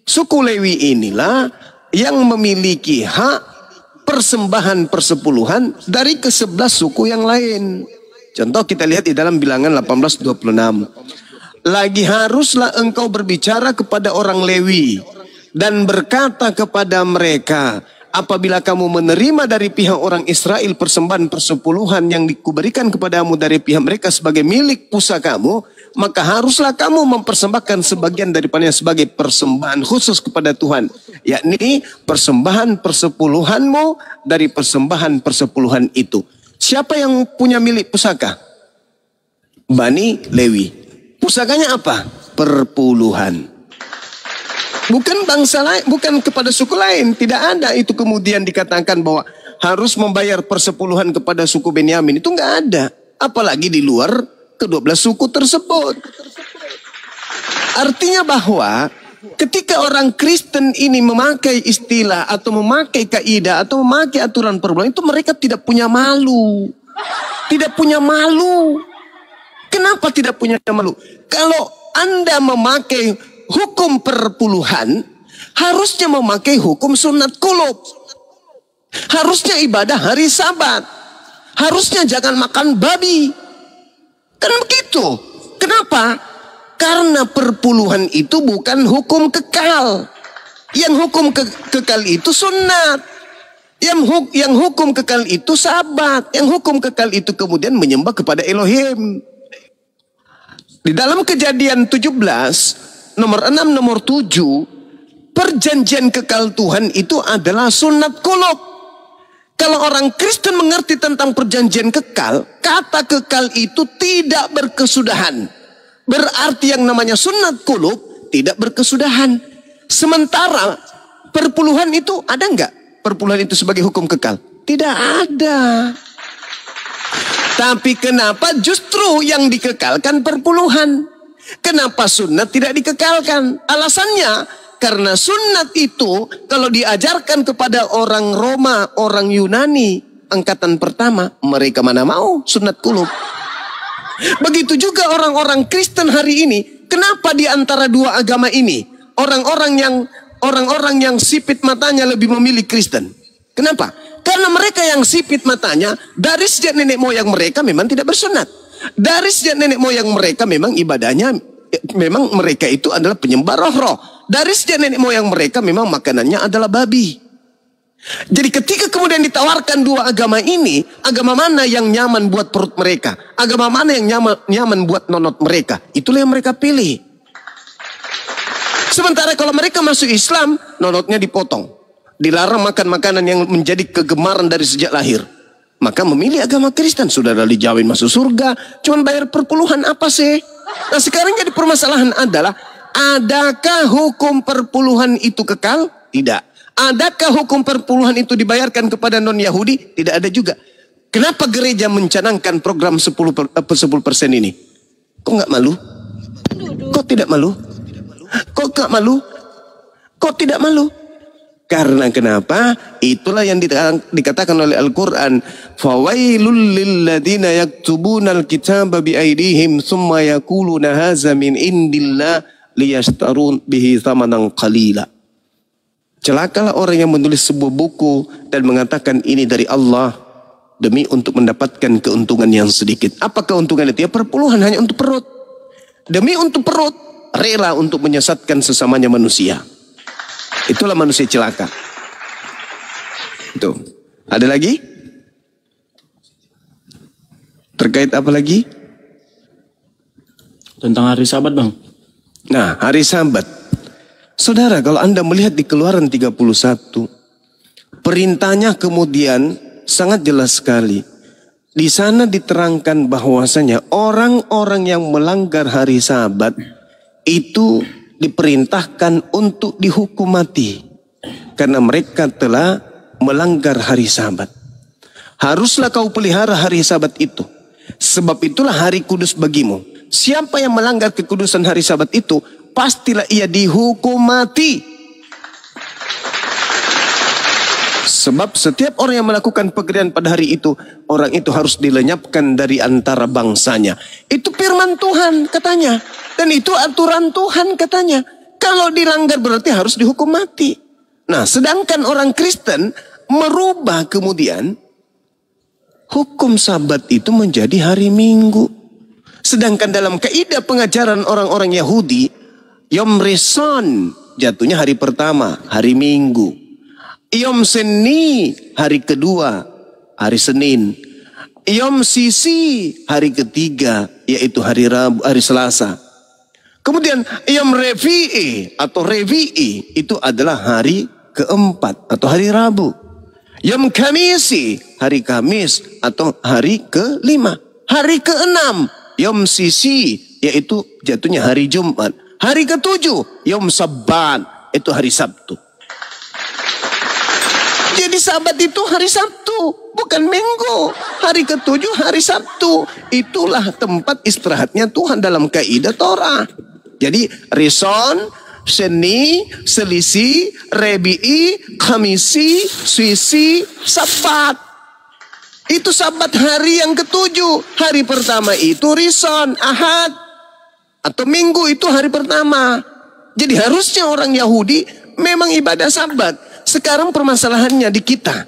Suku Lewi inilah yang memiliki hak persembahan persepuluhan dari ke-11 suku yang lain. Contoh kita lihat di dalam Bilangan 18:26. Lagi haruslah engkau berbicara kepada orang Lewi dan berkata kepada mereka, apabila kamu menerima dari pihak orang Israel persembahan persepuluhan yang dikuberikan kepadamu dari pihak mereka sebagai milik pusakamu, maka haruslah kamu mempersembahkan sebagian daripadanya sebagai persembahan khusus kepada Tuhan, yakni persembahan persepuluhanmu dari persembahan persepuluhan itu. Siapa yang punya milik pusaka? Bani Lewi. Pusakanya apa? Perpuluhan. Bukan bangsa lain, bukan kepada suku lain. Tidak ada itu kemudian dikatakan bahwa harus membayar persepuluhan kepada suku Benyamin. Itu nggak ada. Apalagi di luar ke-12 suku tersebut. Artinya bahwa ketika orang Kristen ini memakai istilah atau memakai kaidah atau memakai aturan perbulan itu, mereka tidak punya malu. Tidak punya malu. Kenapa tidak punya malu? Kalau Anda memakai hukum perpuluhan, harusnya memakai hukum sunat qulub. Harusnya ibadah hari Sabat. Harusnya jangan makan babi. Kan begitu. Kenapa? Karena perpuluhan itu bukan hukum kekal. Yang hukum kekal itu sunat. Yang hukum kekal itu Sabat. Yang hukum kekal itu kemudian menyembah kepada Elohim. Di dalam Kejadian 17, nomor 6, nomor 7, perjanjian kekal Tuhan itu adalah sunat qulub. Kalau orang Kristen mengerti tentang perjanjian kekal, kata kekal itu tidak berkesudahan. Berarti yang namanya sunat qulub tidak berkesudahan. Sementara perpuluhan itu ada nggak? Perpuluhan itu sebagai hukum kekal? Tidak ada. Tapi kenapa justru yang dikekalkan perpuluhan? Kenapa sunat tidak dikekalkan? Alasannya karena sunat itu kalau diajarkan kepada orang Roma, orang Yunani angkatan pertama, mereka mana mau sunat qulub. Begitu juga orang-orang Kristen hari ini. Kenapa di antara dua agama ini orang-orang yang sipit matanya lebih memilih Kristen? Kenapa? Karena mereka yang sipit matanya dari sejak nenek moyang mereka memang tidak bersunat. Dari sejak nenek moyang mereka memang ibadahnya, memang mereka itu adalah penyembah roh-roh. Dari sejak nenek moyang mereka memang makanannya adalah babi. Jadi ketika kemudian ditawarkan dua agama ini, agama mana yang nyaman buat perut mereka? Agama mana yang nyaman buat nonot mereka? Itulah yang mereka pilih. Sementara kalau mereka masuk Islam, nonotnya dipotong. Dilarang makan makanan yang menjadi kegemaran dari sejak lahir. Maka memilih agama Kristen. Sudah dijamin masuk surga, cuman bayar perpuluhan apa sih? Nah sekarang jadi permasalahan adalah, adakah hukum perpuluhan itu kekal? Tidak. Adakah hukum perpuluhan itu dibayarkan kepada non-Yahudi? Tidak ada juga. Kenapa gereja mencanangkan program 10% ini? Kok nggak malu? Kok tidak malu? Kok nggak malu? Kok tidak malu? Karena kenapa? Itulah yang dikatakan oleh Al-Quran. Fawailul lilladzina yaktubunal kitaba biaidihim summa yakuluna haza min indillah liyashtarun bihi thamanan qalila. Celakalah orang yang menulis sebuah buku dan mengatakan ini dari Allah demi untuk mendapatkan keuntungan yang sedikit. Apa keuntungan itu? Ya perpuluhan hanya untuk perut. Demi untuk perut, rela untuk menyesatkan sesamanya manusia. Itulah manusia celaka. Itu. Ada lagi? Terkait apa lagi? Tentang hari Sabat, Bang. Nah, hari Sabat. Saudara, kalau Anda melihat di Keluaran 31, perintahnya kemudian sangat jelas sekali. Di sana diterangkan bahwasanya orang-orang yang melanggar hari Sabat itu diperintahkan untuk dihukum mati karena mereka telah melanggar hari Sabat. Haruslah kau pelihara hari Sabat itu, sebab itulah hari kudus bagimu. Siapa yang melanggar kekudusan hari Sabat itu, pastilah ia dihukum mati. Sebab setiap orang yang melakukan pekerjaan pada hari itu, orang itu harus dilenyapkan dari antara bangsanya. Itu firman Tuhan katanya. Dan itu aturan Tuhan katanya. Kalau dilanggar berarti harus dihukum mati. Nah, sedangkan orang Kristen merubah kemudian hukum Sabat itu menjadi hari Minggu. Sedangkan dalam kaidah pengajaran orang-orang Yahudi, Yom Rishon jatuhnya hari pertama, hari Minggu. Yom Sheni hari kedua, hari Senin. Yom Sisi hari ketiga, yaitu hari Rabu, hari Selasa. Kemudian Yom Revi'i atau Revi'i itu adalah hari keempat atau hari Rabu. Yom Kamisi hari Kamis atau hari kelima. Hari keenam Yom Sisi yaitu jatuhnya hari Jumat. Hari ketujuh Yom Sabat itu hari Sabtu. Jadi Sabat itu hari Sabtu, bukan Minggu. Hari ketujuh hari Sabtu. Itulah tempat istirahatnya Tuhan dalam kaidah Torah. Jadi Rison, Seni, Selisi, Rebi'i, Khamisi, Suisi, Sabat. Itu Sabat hari yang ketujuh. Hari pertama itu Rison, Ahad, atau Minggu itu hari pertama. Jadi harusnya orang Yahudi memang ibadah Sabat. Sekarang permasalahannya di kita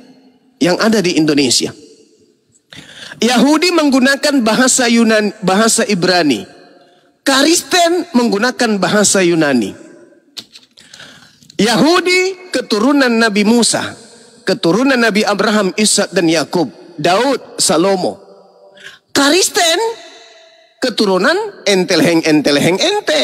yang ada di Indonesia. Yahudi menggunakan bahasa Yunani, bahasa Ibrani. Kristen menggunakan bahasa Yunani. Yahudi keturunan Nabi Musa, keturunan Nabi Abraham, Ishak dan Yakub, Daud, Salomo. Kristen keturunan entelheng ente.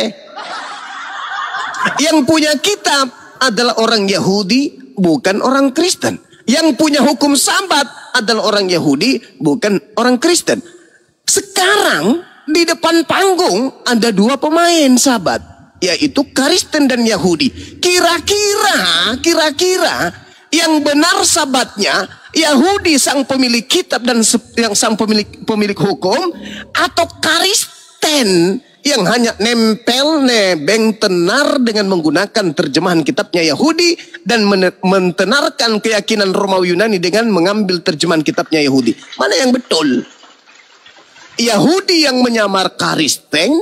Yang punya kitab adalah orang Yahudi, bukan orang Kristen. Yang punya hukum Sabat adalah orang Yahudi, bukan orang Kristen. Sekarang di depan panggung ada dua pemain Sabat, yaitu Kristen dan Yahudi. Kira-kira yang benar Sabatnya Yahudi sang pemilik kitab dan yang sang pemilik hukum, atau Kristen yang hanya nempel nebeng tenar dengan menggunakan terjemahan kitabnya Yahudi dan mentenarkan keyakinan Romawi Yunani dengan mengambil terjemahan kitabnya Yahudi. Mana yang betul? Yahudi yang menyamar Kristen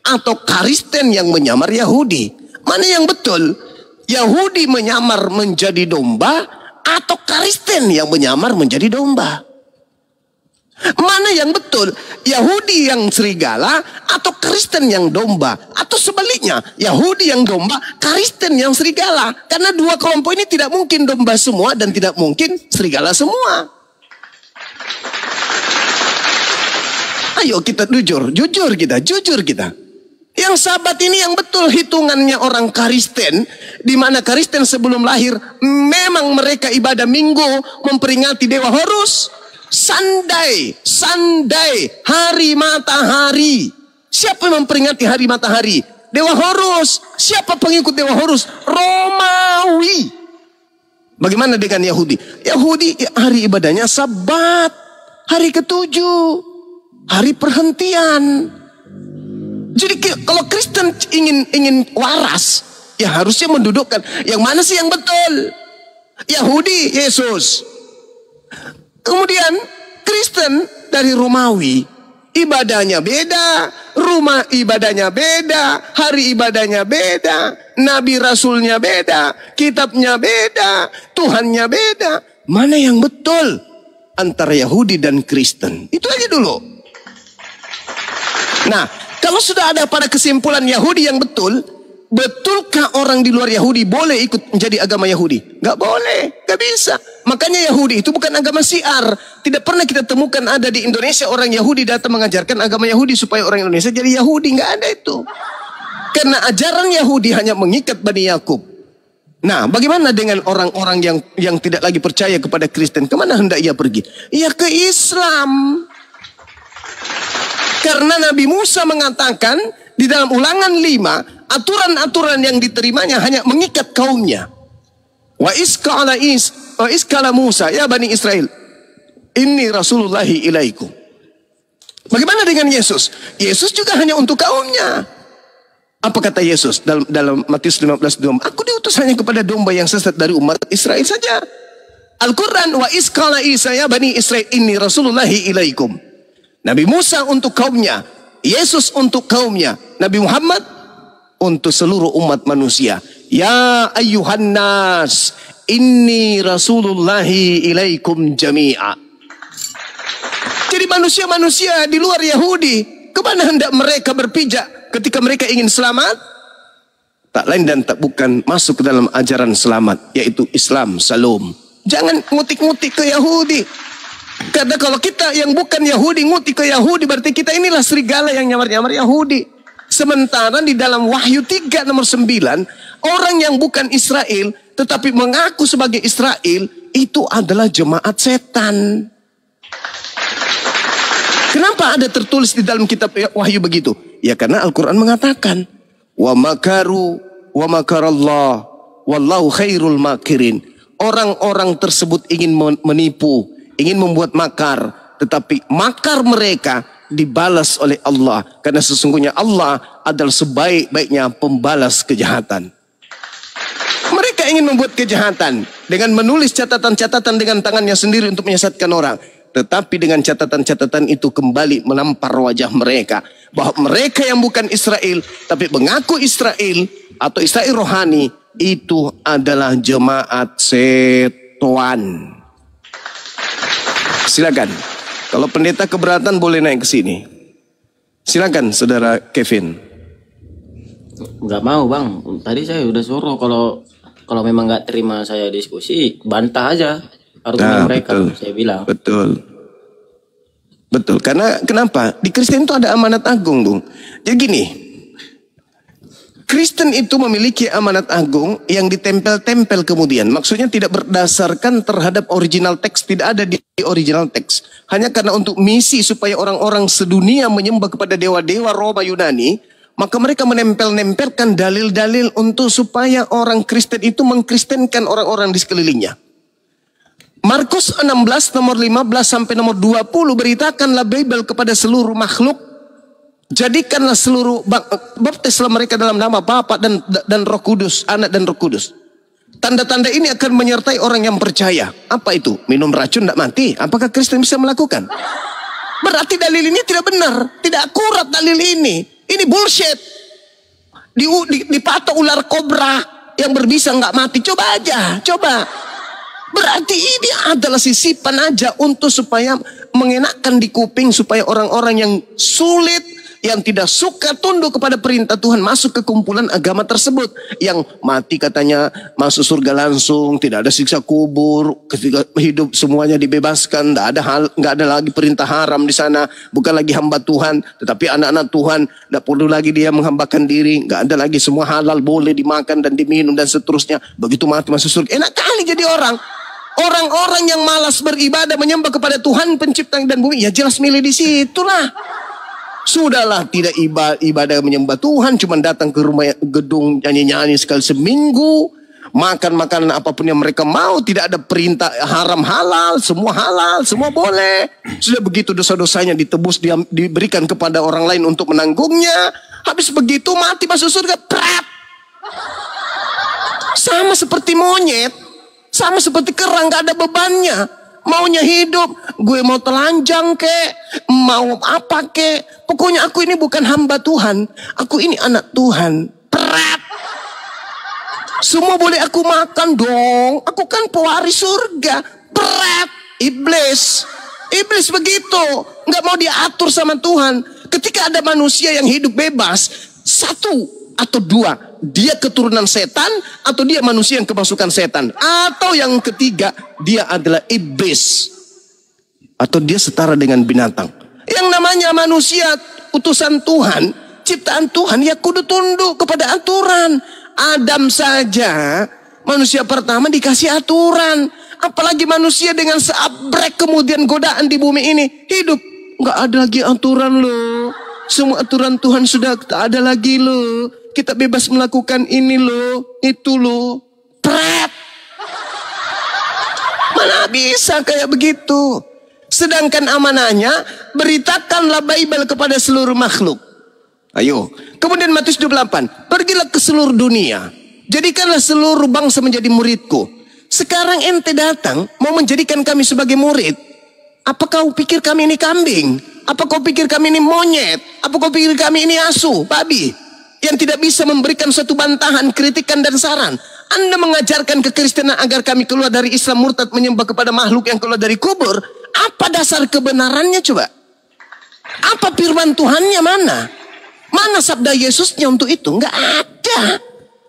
atau Kristen yang menyamar Yahudi? Mana yang betul? Yahudi menyamar menjadi domba atau Kristen yang menyamar menjadi domba? Mana yang betul? Yahudi yang serigala atau Kristen yang domba? Atau sebaliknya, Yahudi yang domba, Kristen yang serigala? Karena dua kelompok ini tidak mungkin domba semua dan tidak mungkin serigala semua. Ayo kita jujur kita. Yang Sabat ini yang betul hitungannya orang Kristen, di mana Kristen sebelum lahir memang mereka ibadah Minggu, memperingati Dewa Horus. Sandai, hari matahari. Siapa yang memperingati hari matahari? Dewa Horus. Siapa pengikut Dewa Horus? Romawi. Bagaimana dengan Yahudi? Yahudi hari ibadahnya Sabat, hari ketujuh, hari perhentian. Jadi kalau Kristen ingin waras, ya harusnya mendudukkan yang mana sih yang betul? Yahudi, Yesus. Kemudian Kristen dari Romawi, ibadahnya beda, rumah ibadahnya beda, hari ibadahnya beda, nabi rasulnya beda, kitabnya beda, Tuhannya beda. Mana yang betul antara Yahudi dan Kristen? Itu aja dulu. Nah, kalau sudah ada pada kesimpulan Yahudi yang betul, betulkah orang di luar Yahudi boleh ikut menjadi agama Yahudi? Gak boleh, gak bisa. Makanya Yahudi itu bukan agama syiar. Tidak pernah kita temukan ada di Indonesia orang Yahudi datang mengajarkan agama Yahudi supaya orang Indonesia jadi Yahudi. Gak ada itu. Karena ajaran Yahudi hanya mengikat Bani Yakub. Nah, bagaimana dengan orang-orang yang tidak lagi percaya kepada Kristen? Kemana hendak ia pergi? Ya ke Islam. Karena Nabi Musa mengatakan di dalam Ulangan 5, aturan-aturan yang diterimanya hanya mengikat kaumnya. Wa iskala Musa, ya Bani Israel, inni Rasulullahi ilaikum. Bagaimana dengan Yesus? Yesus juga hanya untuk kaumnya. Apa kata Yesus dalam Matius 15:2? Aku diutus hanya kepada domba yang sesat dari umat Israel saja. Al-Quran, wa iskala Isa, ya Bani Israel, inni Rasulullahi ilaikum. Nabi Musa untuk kaumnya, Yesus untuk kaumnya, Nabi Muhammad untuk seluruh umat manusia. Ya ayyuhan nas, inni Rasulullahi ilaikum jami'a. Jadi manusia-manusia di luar Yahudi, kemana hendak mereka berpijak ketika mereka ingin selamat? Tak lain dan tak bukan masuk ke dalam ajaran selamat, yaitu Islam, Salam. Jangan ngutik-ngutik ke Yahudi. Karena kalau kita yang bukan Yahudi ngutik ke Yahudi, berarti kita inilah serigala yang nyamar-nyamar Yahudi. Sementara di dalam Wahyu 3 nomor 9, orang yang bukan Israel tetapi mengaku sebagai Israel itu adalah jemaat setan. Kenapa ada tertulis di dalam kitab Wahyu begitu? Ya karena Al-Quran mengatakan wa makaru wa makarallah wallahu khairul makirin. Orang-orang tersebut ingin menipu, ingin membuat makar, tetapi makar mereka dibalas oleh Allah, karena sesungguhnya Allah adalah sebaik-baiknya pembalas kejahatan. Mereka ingin membuat kejahatan dengan menulis catatan-catatan dengan tangannya sendiri untuk menyesatkan orang. Tetapi dengan catatan-catatan itu kembali menampar wajah mereka, bahwa mereka yang bukan Israel tapi mengaku Israel atau Israel rohani itu adalah jemaat setan. Silakan. Kalau pendeta keberatan boleh naik ke sini. Silakan saudara Kevin. Nggak mau bang. Tadi saya udah suruh kalau memang nggak terima saya diskusi, bantah aja argumen mereka. Betul. Saya bilang. Betul. Karena kenapa? Di Kristen itu ada amanat agung, Bung. Jadi gini. Kristen itu memiliki amanat agung yang ditempel-tempel kemudian. Maksudnya tidak berdasarkan terhadap original teks. Tidak ada di original teks. Hanya karena untuk misi supaya orang-orang sedunia menyembah kepada dewa-dewa Roma Yunani. Maka mereka menempel-nempelkan dalil-dalil untuk supaya orang Kristen itu mengkristenkan orang-orang di sekelilingnya. Markus 16 nomor 15 sampai nomor 20 beritakanlah Bible kepada seluruh makhluk. Jadikanlah seluruh baptislah mereka dalam nama Bapa dan Roh Kudus, Anak dan Roh Kudus. Tanda-tanda ini akan menyertai orang yang percaya. Apa itu? Minum racun tidak mati. Apakah Kristen bisa melakukan? Berarti dalil ini tidak benar, tidak akurat dalil ini. Ini bullshit. Dipatok ular kobra yang berbisa nggak mati. Coba aja, coba. Berarti ini adalah sisipan aja untuk supaya mengenakan di kuping supaya orang-orang yang sulit, yang tidak suka tunduk kepada perintah Tuhan masuk ke kumpulan agama tersebut. Yang mati katanya masuk surga langsung, tidak ada siksa kubur, ketika hidup semuanya dibebaskan, nggak ada lagi perintah haram di sana, bukan lagi hamba Tuhan, tetapi anak-anak Tuhan, tidak perlu lagi dia menghambakan diri, nggak ada lagi, semua halal boleh dimakan dan diminum dan seterusnya. Begitu mati masuk surga, enak kali jadi orang. Orang-orang yang malas beribadah menyembah kepada Tuhan pencipta dan bumi, ya jelas milih di situlah. Sudahlah tidak ibadah menyembah Tuhan, cuma datang ke rumah gedung nyanyi-nyanyi sekali seminggu, makan makanan apapun yang mereka mau, tidak ada perintah haram halal, semua boleh. Sudah begitu dosa-dosanya ditebus, diberikan kepada orang lain untuk menanggungnya. Habis begitu mati masuk surga, prat. Sama seperti monyet, sama seperti kerang, gak ada bebannya. Maunya hidup, gue mau telanjang kek, mau apa kek, pokoknya aku ini bukan hamba Tuhan, aku ini anak Tuhan. Prat. Semua boleh aku makan dong, aku kan pewaris surga. Prat. Iblis begitu, nggak mau diatur sama Tuhan. Ketika ada manusia yang hidup bebas, satu atau dua, dia keturunan setan atau dia manusia yang kemasukan setan, atau yang ketiga dia adalah iblis atau dia setara dengan binatang. Yang namanya manusia utusan Tuhan, ciptaan Tuhan, ya kudu tunduk kepada aturan. Adam saja manusia pertama dikasih aturan, apalagi manusia dengan seabrek kemudian godaan di bumi ini hidup, nggak ada lagi aturan loh. Semua aturan Tuhan sudah tak ada lagi loh. Kita bebas melakukan ini loh, itu loh. Pret. Mana bisa kayak begitu. Sedangkan amanahnya, beritakanlah Bible kepada seluruh makhluk. Ayo. Kemudian Matius 28. Pergilah ke seluruh dunia. Jadikanlah seluruh bangsa menjadi muridku. Sekarang ente datang, mau menjadikan kami sebagai murid. Apa kau pikir kami ini kambing? Apa kau pikir kami ini monyet? Apa kau pikir kami ini asu, babi? Yang tidak bisa memberikan suatu bantahan, kritikan dan saran. Anda mengajarkan kekristenan agar kami keluar dari Islam murtad menyembah kepada makhluk yang keluar dari kubur. Apa dasar kebenarannya coba? Apa firman Tuhannya mana? Mana sabda Yesusnya untuk itu? Enggak ada.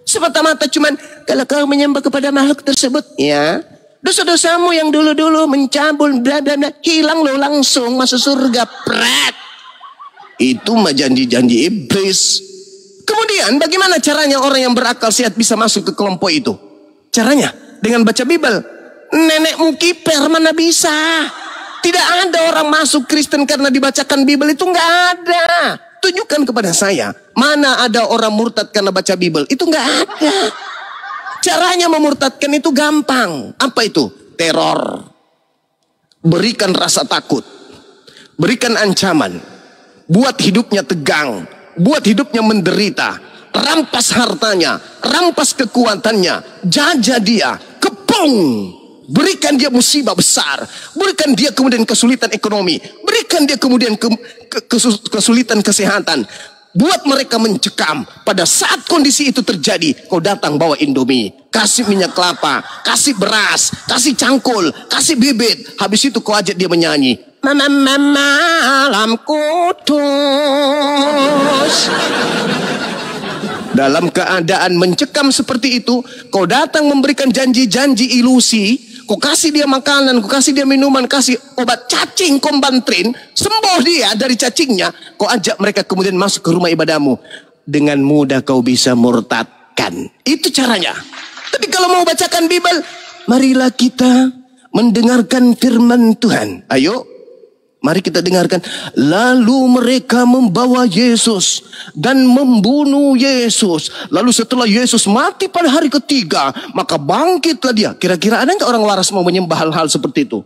Semata-mata cuman kalau kau menyembah kepada makhluk tersebut, ya dosa-dosamu yang dulu-dulu mencabul bla bla bla hilang lo langsung masuk surga. Pret. Itu mah janji-janji iblis. Kemudian bagaimana caranya orang yang berakal sehat bisa masuk ke kelompok itu? Caranya dengan baca Bible. Nenekmu kiper mana bisa? Tidak ada orang masuk Kristen karena dibacakan Bible, itu nggak ada. Tunjukkan kepada saya mana ada orang murtad karena baca Bible, itu nggak ada. Caranya memurtadkan itu gampang. Apa itu? Teror. Berikan rasa takut. Berikan ancaman. Buat hidupnya tegang. Buat hidupnya menderita. Rampas hartanya. Rampas kekuatannya. Jajah dia. Kepung. Berikan dia musibah besar. Berikan dia kemudian kesulitan ekonomi. Berikan dia kemudian kesulitan kesehatan. Buat mereka mencekam. Pada saat kondisi itu terjadi, kau datang bawa Indomie, kasih minyak kelapa, kasih beras, kasih cangkul, kasih bibit. Habis itu kau ajak dia menyanyi. Malam kudus. Dalam keadaan mencekam seperti itu, kau datang memberikan janji-janji ilusi. Kau kasih dia makanan, kau kasih dia minuman, kasih obat cacing kombantrin, sembuh dia dari cacingnya. Kau ajak mereka kemudian masuk ke rumah ibadahmu. Dengan mudah kau bisa murtadkan. Itu caranya. Tapi kalau mau bacakan Bible, marilah kita mendengarkan firman Tuhan. Ayo, mari kita dengarkan. Lalu mereka membawa Yesus dan membunuh Yesus. Lalu setelah Yesus mati pada hari ketiga, maka bangkitlah dia. Kira-kira ada nggak orang waras mau menyembah hal-hal seperti itu?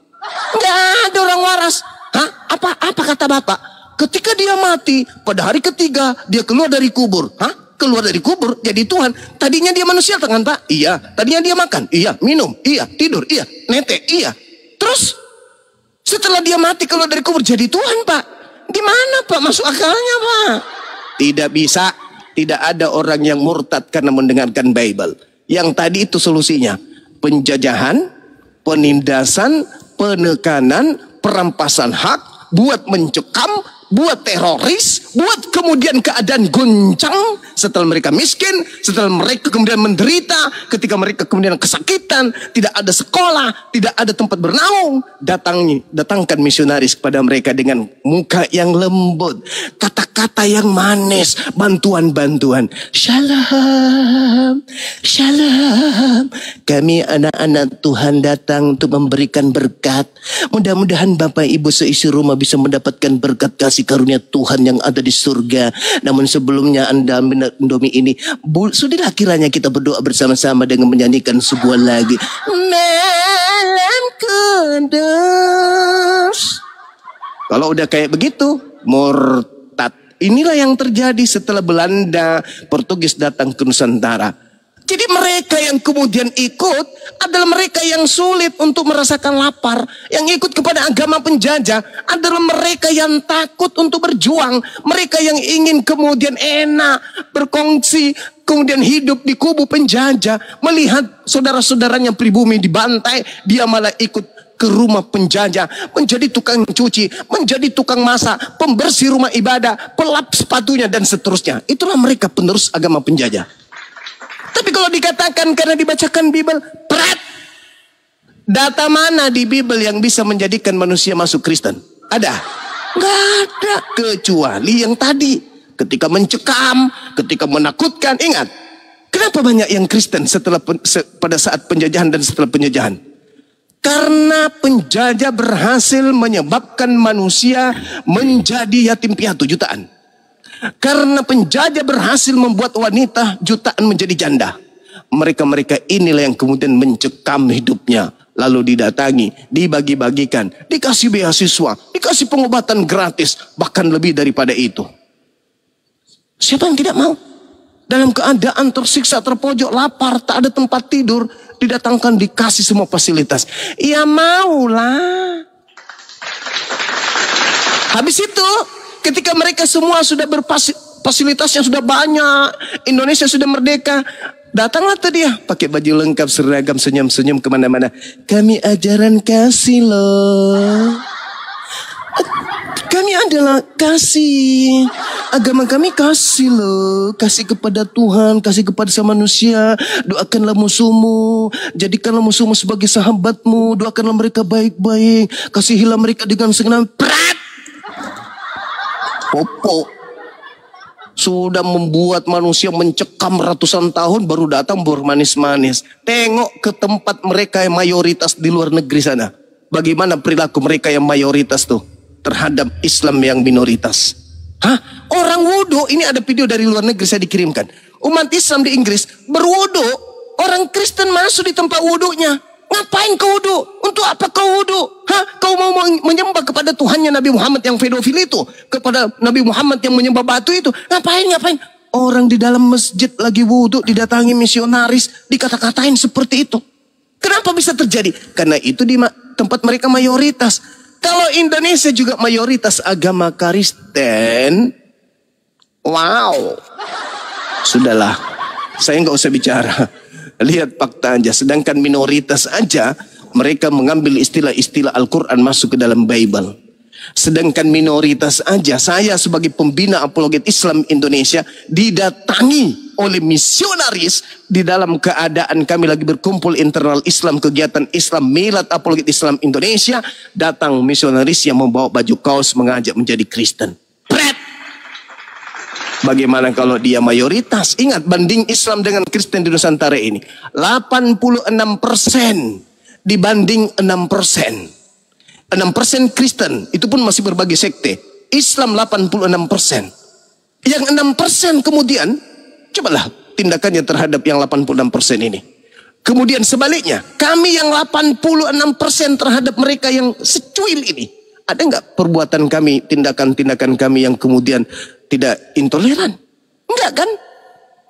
Nggak ada orang waras. Hah? Apa kata Bapak? Ketika dia mati pada hari ketiga, dia keluar dari kubur. Hah? Keluar dari kubur jadi Tuhan. Tadinya dia manusia kan Pak? Iya. Tadinya dia makan? Iya. Minum? Iya. Tidur? Iya. Netek? Iya. Terus setelah dia mati keluar dari kubur jadi Tuhan Pak. Gimana Pak masuk akalnya Pak? Tidak bisa. Tidak ada orang yang murtad karena mendengarkan Bible. Yang tadi itu solusinya. Penjajahan, penindasan, penekanan, perampasan hak, buat mencekam, buat teroris, buat kemudian keadaan goncang. Setelah mereka miskin, setelah mereka kemudian menderita, ketika mereka kemudian kesakitan, tidak ada sekolah, tidak ada tempat bernaung, datangkan misionaris kepada mereka dengan muka yang lembut, kata-kata yang manis, bantuan-bantuan. Shalom, shalom. Kami anak-anak Tuhan datang untuk memberikan berkat. Mudah-mudahan Bapak Ibu seisi rumah bisa mendapatkan berkat kasih karunia Tuhan yang ada di surga. Namun sebelumnya Anda Indomie ini, sudahlah kiranya kita berdoa bersama-sama dengan menyanyikan sebuah lagu. Malam kudus. Kalau udah kayak begitu, murtad. Inilah yang terjadi setelah Belanda, Portugis datang ke Nusantara. Jadi mereka yang kemudian ikut adalah mereka yang sulit untuk merasakan lapar. Yang ikut kepada agama penjajah adalah mereka yang takut untuk berjuang. Mereka yang ingin kemudian enak, berkongsi, kemudian hidup di kubu penjajah. Melihat saudara-saudaranya pribumi dibantai, dia malah ikut ke rumah penjajah, menjadi tukang cuci, menjadi tukang masak, pembersih rumah ibadah, pelap sepatunya dan seterusnya. Itulah mereka penerus agama penjajah. Tapi kalau dikatakan karena dibacakan Bible, berat. Data mana di Bible yang bisa menjadikan manusia masuk Kristen? Ada? Nggak ada. Kecuali yang tadi. Ketika mencekam, ketika menakutkan. Ingat, kenapa banyak yang Kristen pada saat penjajahan dan setelah penjajahan? Karena penjajah berhasil menyebabkan manusia menjadi yatim piatu jutaan. Karena penjajah berhasil membuat wanita jutaan menjadi janda. Mereka-mereka inilah yang kemudian mencekam hidupnya. Lalu didatangi, dibagi-bagikan, dikasih beasiswa, dikasih pengobatan gratis. Bahkan lebih daripada itu. Siapa yang tidak mau? Dalam keadaan tersiksa, terpojok, lapar, tak ada tempat tidur, didatangkan, dikasih semua fasilitas. Ya maulah. Habis itu, ketika mereka semua sudah berfasilitas yang sudah banyak, Indonesia sudah merdeka, datanglah tuh dia pakai baju lengkap, seragam, senyum-senyum kemana-mana. Kami ajaran kasih loh. Kami adalah kasih. Agama kami kasih loh. Kasih kepada Tuhan, kasih kepada sama manusia. Doakanlah musuhmu, jadikanlah musuhmu sebagai sahabatmu. Doakanlah mereka baik-baik, kasihilah mereka dengan segenap. Berat. Popo sudah membuat manusia mencekam ratusan tahun, baru datang bermanis-manis. Tengok ke tempat mereka yang mayoritas di luar negeri sana. Bagaimana perilaku mereka yang mayoritas tuh terhadap Islam yang minoritas. Hah? Orang wudhu, ini ada video dari luar negeri saya dikirimkan. Umat Islam di Inggris berwudhu Orang Kristen masuk di tempat wudhunya. Ngapain kau wudhu? Untuk apa kau wudhu? Hah? Kau mau menyembah kepada Tuhannya Nabi Muhammad yang pedofil itu? Kepada Nabi Muhammad yang menyembah batu itu? Ngapain? Orang di dalam masjid lagi wudhu, didatangi misionaris, dikata-katain seperti itu. Kenapa bisa terjadi? Karena itu di tempat mereka mayoritas. Kalau Indonesia juga mayoritas agama Kristen, wow. Sudahlah, saya nggak usah bicara. Lihat fakta aja, sedangkan minoritas aja mereka mengambil istilah-istilah Al-Quran masuk ke dalam Bible. Sedangkan minoritas aja, saya sebagai pembina apologet Islam Indonesia didatangi oleh misionaris di dalam keadaan kami lagi berkumpul internal Islam, kegiatan Islam Milad Apologet Islam Indonesia, datang misionaris yang membawa baju kaos mengajak menjadi Kristen. Pret! Bagaimana kalau dia mayoritas? Ingat, banding Islam dengan Kristen di Nusantara ini 86% dibanding 6%. 6% Kristen, itu pun masih berbagai sekte. Islam 86%. Yang 6% kemudian, cobalah tindakannya terhadap yang 86% ini. Kemudian sebaliknya, kami yang 86% terhadap mereka yang secuil ini. Ada nggak perbuatan kami, tindakan-tindakan kami yang kemudian tidak intoleran? Enggak kan?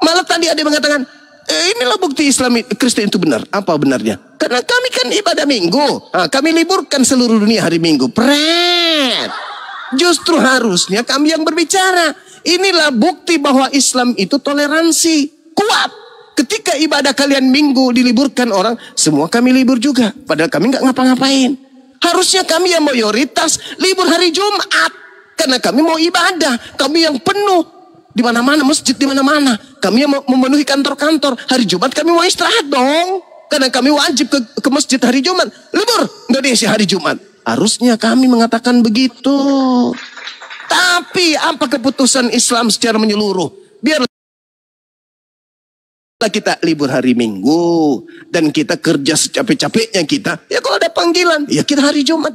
Malah tadi ada yang mengatakan, inilah bukti Islam Kristen itu benar. Apa benarnya? Karena kami kan ibadah minggu. Kami liburkan seluruh dunia hari minggu. Pret. Justru harusnya kami yang berbicara. Inilah bukti bahwa Islam itu toleransi. Kuat. Ketika ibadah kalian minggu diliburkan orang, semua kami libur juga. Padahal kami nggak ngapa-ngapain. Harusnya kami yang mayoritas libur hari Jumat. Karena kami mau ibadah. Kami yang penuh. Di mana-mana, masjid di mana-mana. Kami yang memenuhi kantor-kantor. Hari Jumat kami mau istirahat dong. Karena kami wajib ke masjid hari Jumat. Libur Indonesia hari Jumat. Harusnya kami mengatakan begitu. Tapi apa keputusan Islam secara menyeluruh? Biarlah kita libur hari Minggu. Dan kita kerja secapek-capeknya kita. Ya kalau ada panggilan, ya kita hari Jumat.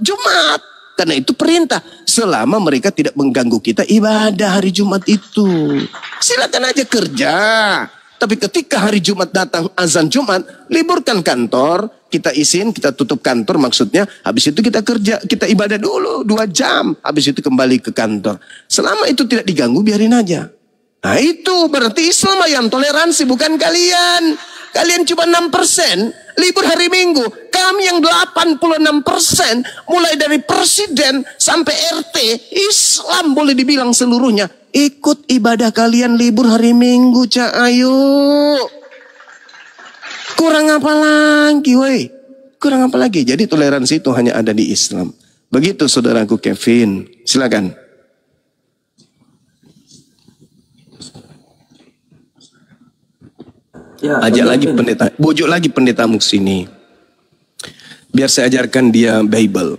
Karena itu perintah. Selama mereka tidak mengganggu kita ibadah hari Jumat itu. Silakan aja kerja. Tapi ketika hari Jumat datang azan Jumat, liburkan kantor, kita izin, kita tutup kantor maksudnya. Habis itu kita kerja, kita ibadah dulu 2 jam. Habis itu kembali ke kantor. Selama itu tidak diganggu, biarin aja. Nah itu berarti Islam yang toleransi, bukan kalian. Kalian cuma 6% libur hari Minggu. Kami yang 86%, mulai dari presiden sampai RT, Islam boleh dibilang seluruhnya. Ikut ibadah kalian libur hari Minggu, Cak, ayo. Kurang apa lagi, woi? Kurang apa lagi? Jadi toleransi itu hanya ada di Islam. Begitu saudaraku Kevin. Silakan. Ya, ajak lagi pendeta, bujuk lagi pendetamu ke sini. Biar saya ajarkan dia Bible.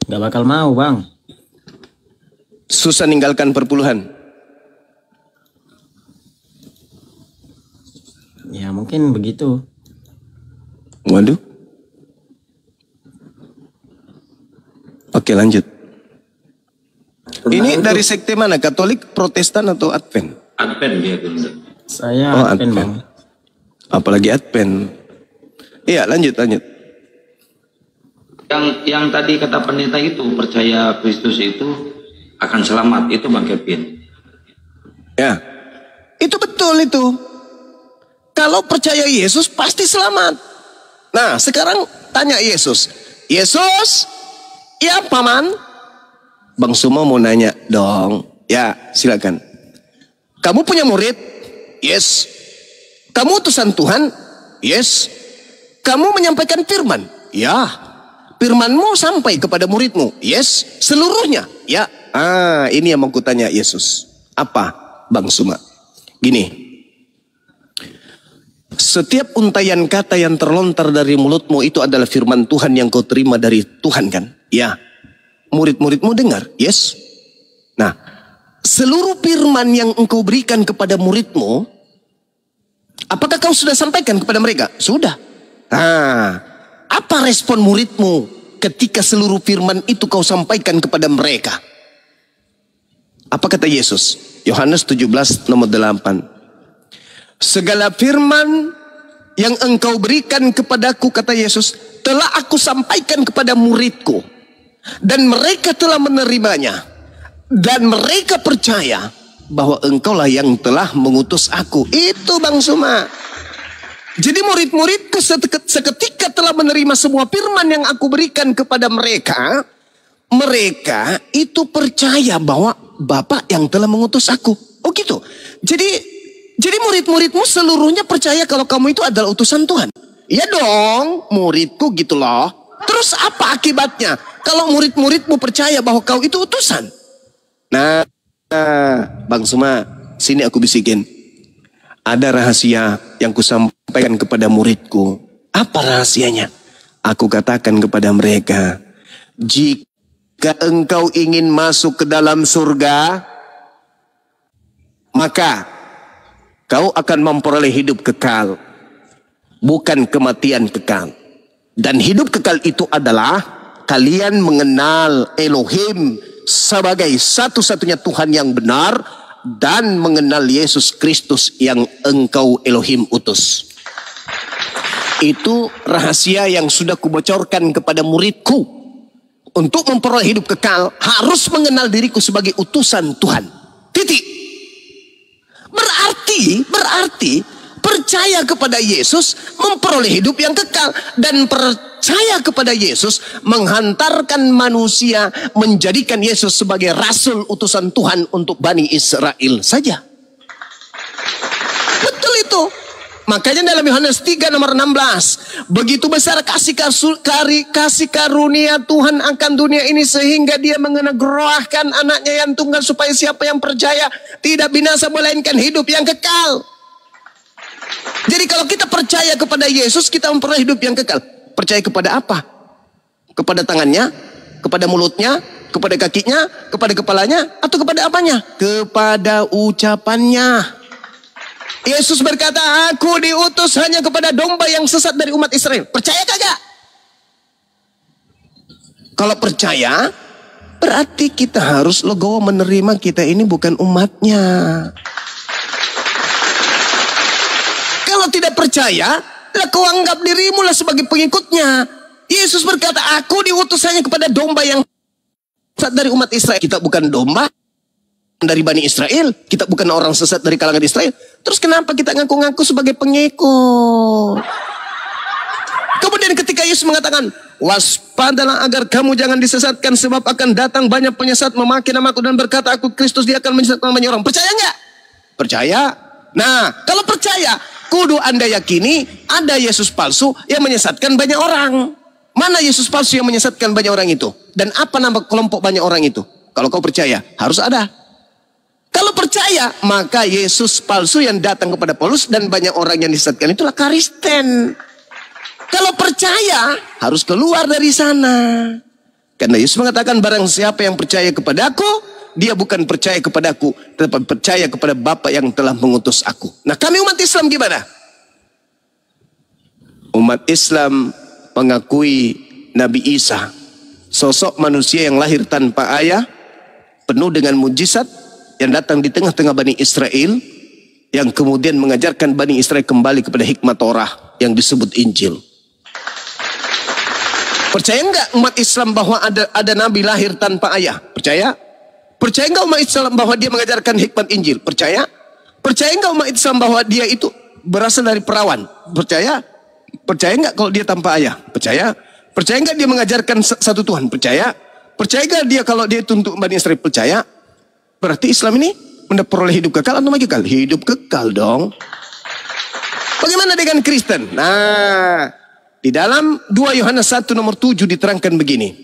Gak bakal mau, Bang. Susah ninggalkan perpuluhan. Ya mungkin begitu. Waduh. Oke, lanjut. Ini dari sekte mana? Katolik, Protestan atau Advent? Advent dia dulu. Saya Advent, Bang. Apalagi Advent. Iya, lanjut. Yang tadi kata pendeta itu, percaya Kristus itu akan selamat, itu Bang Kevin. Ya, itu betul itu. Kalau percaya Yesus pasti selamat. Nah, sekarang tanya Yesus. Yesus, ya paman? Bang Suma mau nanya dong. Ya, silakan. Kamu punya murid? Yes. Kamu utusan Tuhan? Yes. Kamu menyampaikan firman? Ya. Firmanmu sampai kepada muridmu? Yes. Seluruhnya? Ya. Ini yang mau kutanya Yesus. Apa, Bang Suma? Gini. Setiap untaian kata yang terlontar dari mulutmu itu adalah firman Tuhan yang kau terima dari Tuhan kan? Ya. Murid-muridmu dengar? Yes. Nah, seluruh firman yang engkau berikan kepada muridmu, apakah kau sudah sampaikan kepada mereka? Sudah. Apa respon muridmu ketika seluruh firman itu kau sampaikan kepada mereka? Apa kata Yesus? Yohanes 17 nomor 8. Segala firman yang engkau berikan kepadaku, kata Yesus, telah aku sampaikan kepada muridku. Dan mereka telah menerimanya. Dan mereka percaya bahwa engkaulah yang telah mengutus aku. Itu Bang Suma. Jadi murid-muridku seketika telah menerima semua firman yang aku berikan kepada mereka. Mereka itu percaya bahwa Bapa yang telah mengutus aku. Oh gitu. Jadi murid-muridmu seluruhnya percaya kalau kamu itu adalah utusan Tuhan. Iya dong, muridku gitu loh. Terus apa akibatnya kalau murid-muridmu percaya bahwa kau itu utusan? Nah, Bang Suma, sini aku bisikin. Ada rahasia yang kusampaikan kepada muridku. Apa rahasianya? Aku katakan kepada mereka, jika engkau ingin masuk ke dalam surga, maka kau akan memperoleh hidup kekal, bukan kematian kekal. Dan hidup kekal itu adalah kalian mengenal Elohim sebagai satu-satunya Tuhan yang benar, dan mengenal Yesus Kristus yang engkau Elohim utus. Itu rahasia yang sudah kubocorkan kepada muridku. Untuk memperoleh hidup kekal, harus mengenal diriku sebagai utusan Tuhan. Titik. Berarti percaya kepada Yesus memperoleh hidup yang kekal. Dan percaya kepada Yesus menghantarkan manusia, menjadikan Yesus sebagai rasul utusan Tuhan untuk Bani Israel saja. Betul itu. Makanya dalam Yohanes 3 nomor 16, begitu besar kasih karunia Tuhan akan dunia ini sehingga dia menganugerahkan anaknya yang tunggal supaya siapa yang percaya tidak binasa melainkan hidup yang kekal. Jadi kalau kita percaya kepada Yesus, kita memperoleh hidup yang kekal. Percaya kepada apa? Kepada tangannya, kepada mulutnya, kepada kakinya, kepada kepalanya, atau kepada apanya? Kepada ucapannya. Yesus berkata, aku diutus hanya kepada domba yang sesat dari umat Israel. Percaya kagak? Kalau percaya, berarti kita harus legowo menerima kita ini bukan umatnya. Kalau tidak percaya, lah kau anggap dirimu lah sebagai pengikutnya. Yesus berkata, aku diutus hanya kepada domba yang sesat dari umat Israel. Kita bukan domba dari Bani Israel, kita bukan orang sesat dari kalangan Israel. Terus kenapa kita ngaku-ngaku sebagai pengikut? Kemudian ketika Yesus mengatakan, waspadalah agar kamu jangan disesatkan, sebab akan datang banyak penyesat memakai namaku dan berkata aku Kristus, dia akan menyesatkan banyak orang. Percaya nggak? Percaya. Nah, kalau percaya, kudu Anda yakini ada Yesus palsu yang menyesatkan banyak orang. Mana Yesus palsu yang menyesatkan banyak orang itu? Dan apa nama kelompok banyak orang itu? Kalau kau percaya, harus ada. Kalau percaya, maka Yesus palsu yang datang kepada Paulus dan banyak orang yang disesatkan itulah Kristen. Kalau percaya, harus keluar dari sana. Karena Yesus mengatakan, barang siapa yang percaya kepadaku, dia bukan percaya kepadaku, tetapi percaya kepada Bapa yang telah mengutus aku. Nah, kami umat Islam gimana? Umat Islam mengakui Nabi Isa, sosok manusia yang lahir tanpa ayah, penuh dengan mujizat, yang datang di tengah-tengah Bani Israel, yang kemudian mengajarkan Bani Israel kembali kepada hikmat Torah yang disebut Injil. Percaya enggak umat Islam bahwa ada Nabi lahir tanpa ayah? Percaya? Percaya enggak umat Islam bahwa dia mengajarkan hikmat Injil? Percaya? Percaya enggak umat Islam bahwa dia itu berasal dari perawan? Percaya? Percaya enggak kalau dia tanpa ayah? Percaya? Percaya enggak dia mengajarkan satu Tuhan? Percaya? Percaya enggak dia kalau dia itu untuk Bani Israel? Percaya? Berarti Islam ini memperoleh hidup kekal atau mati kekal? Hidup kekal dong. Bagaimana dengan Kristen? Nah, di dalam 2 Yohanes 1 nomor 7 diterangkan begini.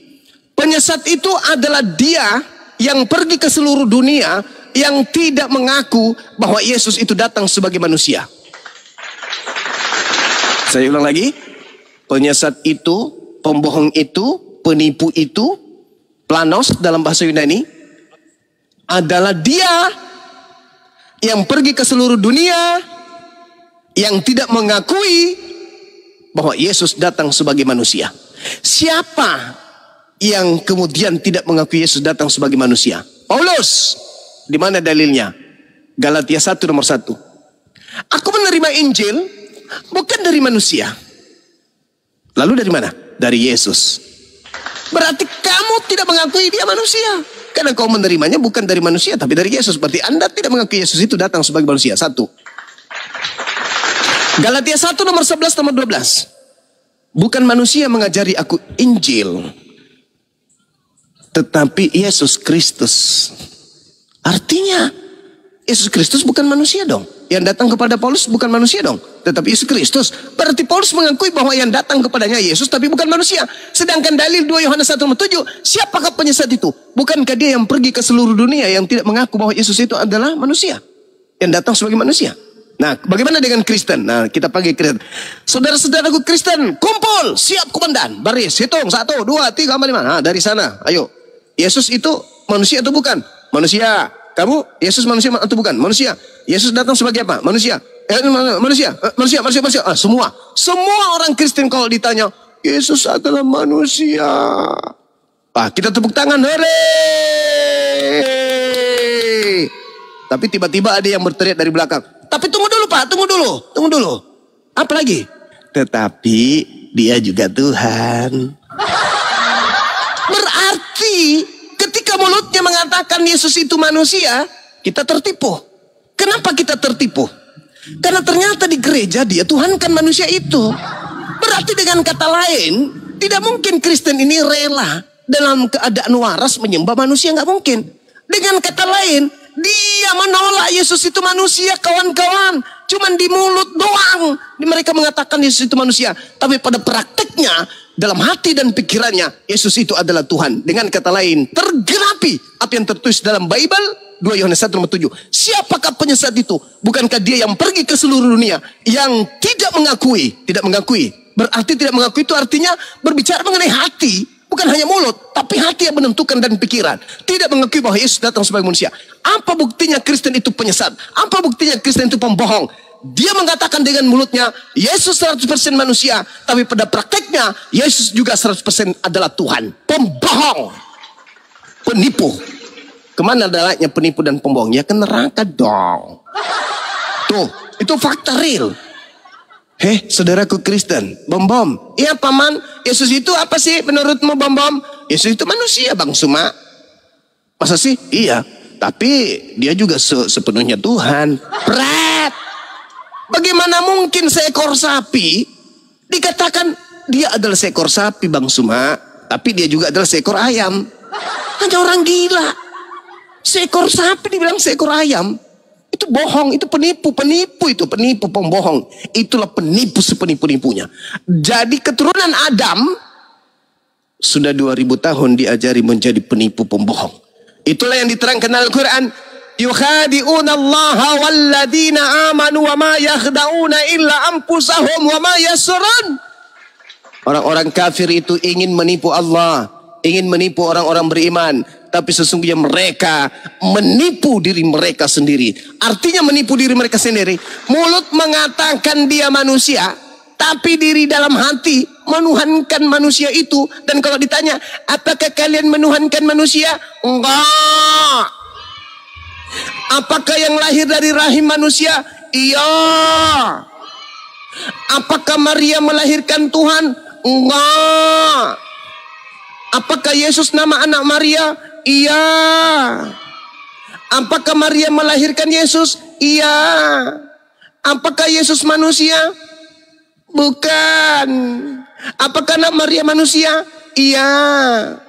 Penyesat itu adalah dia yang pergi ke seluruh dunia yang tidak mengaku bahwa Yesus itu datang sebagai manusia. Saya ulang lagi. Penyesat itu, pembohong itu, penipu itu, planos dalam bahasa Yunani, adalah dia yang pergi ke seluruh dunia yang tidak mengakui bahwa Yesus datang sebagai manusia. Siapa yang kemudian tidak mengakui Yesus datang sebagai manusia? Paulus. Di mana dalilnya? Galatia 1 nomor 1. Aku menerima Injil bukan dari manusia. Lalu dari mana? Dari Yesus. Berarti kamu tidak mengakui dia manusia. Karena kau menerimanya bukan dari manusia tapi dari Yesus. Berarti Anda tidak mengakui Yesus itu datang sebagai manusia. 1. Galatia 1 nomor 11 nomor 12. Bukan manusia mengajari aku Injil, tetapi Yesus Kristus. Artinya Yesus Kristus bukan manusia dong. Yang datang kepada Paulus bukan manusia dong, tetapi Yesus Kristus. Berarti Paulus mengakui bahwa yang datang kepadanya Yesus tapi bukan manusia. Sedangkan dalil 2 Yohanes 1:7, siapakah penyesat itu? Bukankah dia yang pergi ke seluruh dunia yang tidak mengaku bahwa Yesus itu adalah manusia, yang datang sebagai manusia? Nah, bagaimana dengan Kristen? Nah, kita panggil Kristen. Saudara-saudaraku Kristen, kumpul, siap komandan, baris, hitung 1, 2, 3, 4, 5. Nah, dari sana, ayo. Yesus itu manusia atau bukan? Manusia. Kamu, Yesus manusia atau bukan? Manusia. Yesus datang sebagai apa? Manusia. Manusia. Semua orang Kristen kalau ditanya, Yesus adalah manusia. Kita tepuk tangan, hore. Tapi tiba-tiba ada yang berteriak dari belakang. Tapi tunggu dulu Pak, tunggu dulu. Apa lagi? Tetapi dia juga Tuhan. Berarti ketika mulutnya mengatakan Yesus itu manusia, kita tertipu. Kenapa kita tertipu? Karena ternyata di gereja dia Tuhankan manusia itu. Berarti dengan kata lain, tidak mungkin Kristen ini rela dalam keadaan waras menyembah manusia, nggak mungkin. Dengan kata lain, dia menolak Yesus itu manusia, kawan-kawan. Cuman di mulut doang mereka mengatakan Yesus itu manusia, tapi pada prakteknya dalam hati dan pikirannya Yesus itu adalah Tuhan. Dengan kata lain, tergenapi apa yang tertulis dalam Bible 2 Yohanes 1:7. Siapakah penyesat itu? Bukankah dia yang pergi ke seluruh dunia yang tidak mengakui? Berarti tidak mengakui itu artinya berbicara mengenai hati. Bukan hanya mulut, tapi hati yang menentukan dan pikiran. Tidak mengakui bahwa Yesus datang sebagai manusia. Apa buktinya Kristen itu penyesat? Apa buktinya Kristen itu pembohong? Dia mengatakan dengan mulutnya, Yesus 100% manusia. Tapi pada prakteknya, Yesus juga 100% adalah Tuhan. Pembohong. Penipu. Kemana dalahnya penipu dan pembohong? Ya ke neraka dong. Tuh, itu fakta real. Saudaraku Kristen, bom. Iya paman, Yesus itu apa sih menurutmu bom? Yesus itu manusia Bang Suma. Masa sih? Iya, tapi dia juga sepenuhnya Tuhan. Pret. Bagaimana mungkin seekor sapi dikatakan dia adalah seekor sapi Bang Suma, tapi dia juga adalah seekor ayam? Hanya orang gila. Seekor sapi dibilang seekor ayam. Itu bohong, itu penipu, pembohong. Itulah penipu sepenipu-nipunya. Jadi keturunan Adam sudah 2000 tahun diajari menjadi penipu pembohong. Itulah yang diterangkan Al-Quran. Yukhadi'una allaha walladina amanu wa ma yakhda'una illa anfusahum wa ma yasrun. Orang-orang kafir itu ingin menipu Allah, ingin menipu orang-orang beriman. Tapi sesungguhnya mereka menipu diri mereka sendiri. Artinya menipu diri mereka sendiri. Mulut mengatakan dia manusia, tapi diri dalam hati menuhankan manusia itu. Dan kalau ditanya, apakah kalian menuhankan manusia? Enggak. Apakah yang lahir dari rahim manusia? Iya. Apakah Maria melahirkan Tuhan? Enggak. Apakah Yesus nama anak Maria? Iya. Apakah Maria melahirkan Yesus? Iya. Apakah Yesus manusia? Bukan. Apakah anak Maria manusia? Iya.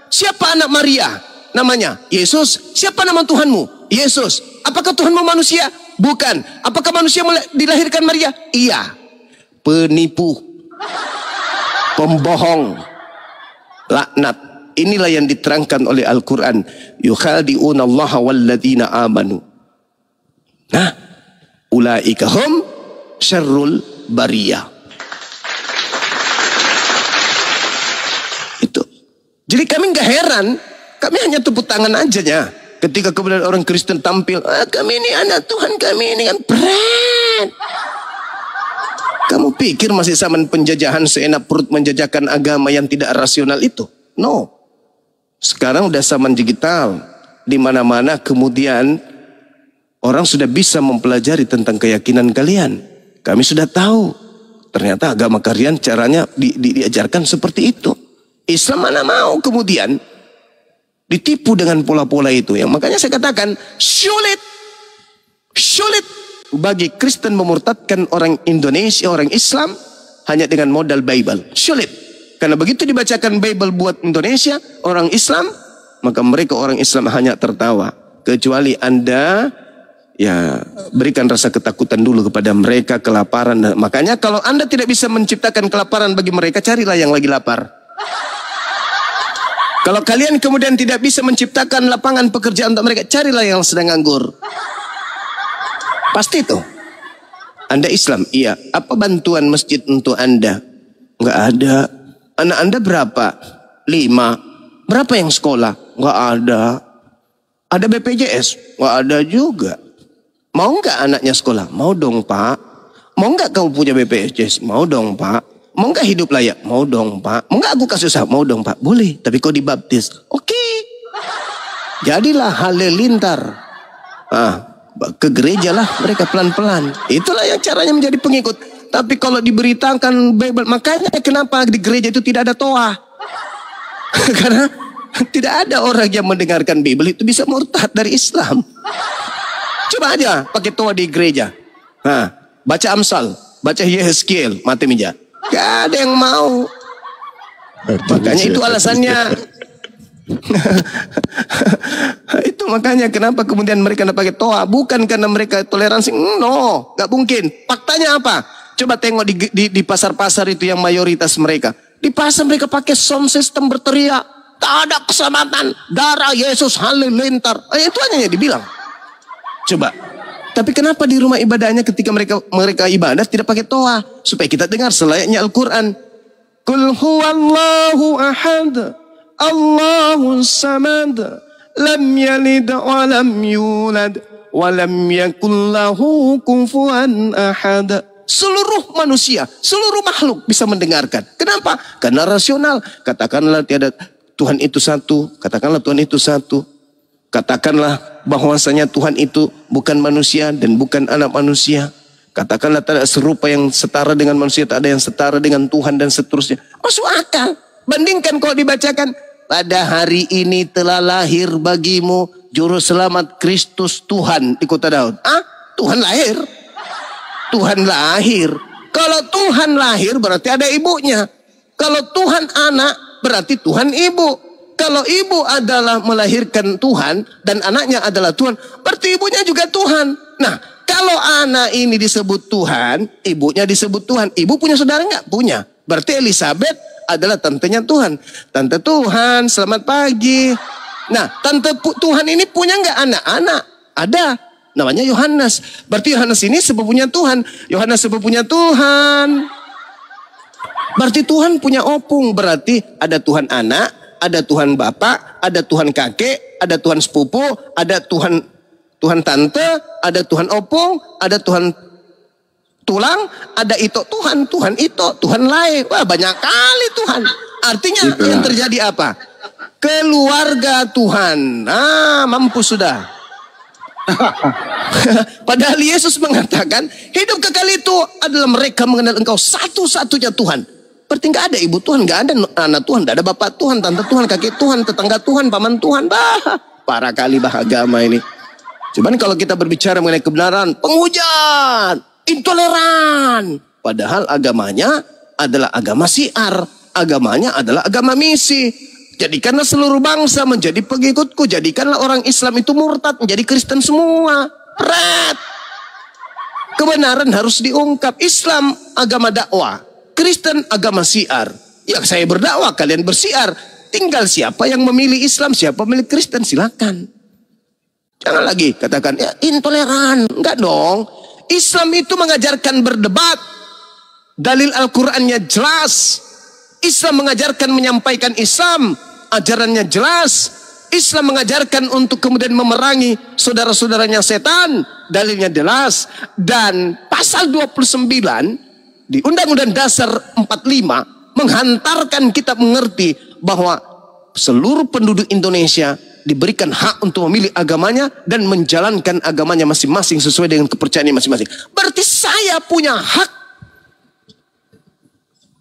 Siapa anak Maria? Namanya Yesus. Siapa nama Tuhanmu? Yesus. Apakah Tuhanmu manusia? Bukan. Apakah manusia dilahirkan Maria? Iya. Penipu. Pembohong. Laknat. Inilah yang diterangkan oleh Al-Quran. Yukhadi'una allaha walladina amanu. Nah, ulaika hum syarrul bariyah. Itu. Jadi kami nggak heran, kami hanya tepuk tangan aja ya. Ketika kemudian orang Kristen tampil, kami ini anak Tuhan, kami ini kan pret. Kamu pikir masih zaman penjajahan seenak perut menjajakan agama yang tidak rasional itu? No. Sekarang udah zaman digital, di mana-mana kemudian Orang sudah bisa mempelajari tentang keyakinan kalian. Kami sudah tahu. Ternyata agama kalian caranya diajarkan seperti itu. Islam mana mau kemudian ditipu dengan pola-pola itu. Yang makanya saya katakan sulit bagi Kristen memurtadkan orang Indonesia, orang Islam hanya dengan modal Bible. Sulit. Karena begitu dibacakan Bible buat Indonesia, orang Islam, maka mereka orang Islam hanya tertawa. Kecuali Anda ya berikan rasa ketakutan dulu kepada mereka, kelaparan. Makanya kalau Anda tidak bisa menciptakan kelaparan bagi mereka, carilah yang lagi lapar. Kalau kalian kemudian tidak bisa menciptakan lapangan pekerjaan untuk mereka, carilah yang sedang nganggur. Pasti itu. Anda Islam, iya. Apa bantuan masjid untuk Anda? Enggak ada. Anak Anda berapa? 5. Berapa yang sekolah? Enggak ada. Ada BPJS? Enggak ada juga. Mau enggak anaknya sekolah? Mau dong Pak. Mau enggak kamu punya BPJS? Mau dong Pak. Mau enggak hidup layak? Mau dong Pak. Mau enggak aku kasih usaha? Mau dong Pak. Boleh, tapi kau dibaptis. Oke. Jadilah halilintar. Ke gereja lah mereka pelan-pelan. Itulah yang caranya menjadi pengikut. Tapi kalau diberitakan Bible, makanya kenapa di gereja itu tidak ada toa. Karena tidak ada orang yang mendengarkan Bible itu bisa murtad dari Islam. Coba aja pakai toa di gereja. Baca Amsal, baca Yehezkiel, mati meja. Gak ada yang mau. Makanya itu alasannya. Itu makanya kenapa kemudian mereka tidak pakai toa. Bukan karena mereka toleransi. No, gak mungkin. Faktanya apa? Coba tengok di pasar-pasar itu yang mayoritas mereka. Di pasar mereka pakai sound system berteriak. Tak ada keselamatan. Darah Yesus halilintar. Itu hanya yang dibilang. Coba. Tapi kenapa di rumah ibadahnya ketika mereka ibadah tidak pakai toa? Supaya kita dengar selayaknya Al-Quran. Qul huwallahu ahad. Allahus samad. Lam yalid wa lam yulad. Wa lam yakul lahu kufuwan ahad. Seluruh manusia, seluruh makhluk bisa mendengarkan. Kenapa? Karena rasional. Katakanlah tiada Tuhan itu satu. Katakanlah Tuhan itu satu. Katakanlah bahwasanya Tuhan itu bukan manusia dan bukan anak manusia. Katakanlah tak ada serupa yang setara dengan manusia, tak ada yang setara dengan Tuhan dan seterusnya. Masuk akal. Bandingkan kalau dibacakan, pada hari ini telah lahir bagimu juru selamat Kristus Tuhan di kota Daud. Tuhan lahir. Tuhan lahir. Kalau Tuhan lahir berarti ada ibunya. Kalau Tuhan anak berarti Tuhan ibu. Kalau ibu adalah melahirkan Tuhan dan anaknya adalah Tuhan, berarti ibunya juga Tuhan. Nah, kalau anak ini disebut Tuhan, ibunya disebut Tuhan. Ibu punya saudara enggak? Punya. Berarti Elizabeth adalah tantenya Tuhan. Tante Tuhan, selamat pagi. Nah, tante Tuhan ini punya enggak anak-anak? Ada. Namanya Yohanes. Berarti Yohanes ini sepupunya Tuhan. Yohanes sepupunya Tuhan. Berarti Tuhan punya opung. Berarti ada Tuhan anak, ada Tuhan bapak, ada Tuhan kakek, ada Tuhan sepupu, ada Tuhan tante, ada Tuhan opung, ada Tuhan tulang, ada itu Tuhan, Tuhan itu, Tuhan lain. Wah, banyak kali Tuhan. Artinya yang terjadi apa? Keluarga Tuhan. Mampus sudah. Padahal Yesus mengatakan hidup kekal itu adalah mereka mengenal engkau satu-satunya Tuhan. Berarti nggak ada ibu Tuhan, nggak ada anak Tuhan, nggak ada bapak Tuhan, tante Tuhan, kakek Tuhan, tetangga Tuhan, paman Tuhan. Parah kali agama ini. Cuman kalau kita berbicara mengenai kebenaran, penghujat, intoleran. Padahal agamanya adalah agama syiar, agamanya adalah agama misi. Jadikanlah seluruh bangsa menjadi pengikutku. Jadikanlah orang Islam itu murtad menjadi Kristen semua. Red. Kebenaran harus diungkap. Islam agama dakwah, Kristen agama syiar. Ya saya berdakwah, kalian bersiar. Tinggal siapa yang memilih Islam, siapa memilih Kristen, silakan. Jangan lagi katakan ya intoleran. Enggak dong. Islam itu mengajarkan berdebat. Dalil Al-Qur'annya jelas. Islam mengajarkan menyampaikan Islam. Ajarannya jelas. Islam mengajarkan untuk kemudian memerangi saudara-saudaranya setan. Dalilnya jelas. Dan pasal 29 di Undang-Undang Dasar 45 menghantarkan kita mengerti bahwa seluruh penduduk Indonesia diberikan hak untuk memilih agamanya dan menjalankan agamanya masing-masing sesuai dengan kepercayaannya masing-masing. Berarti saya punya hak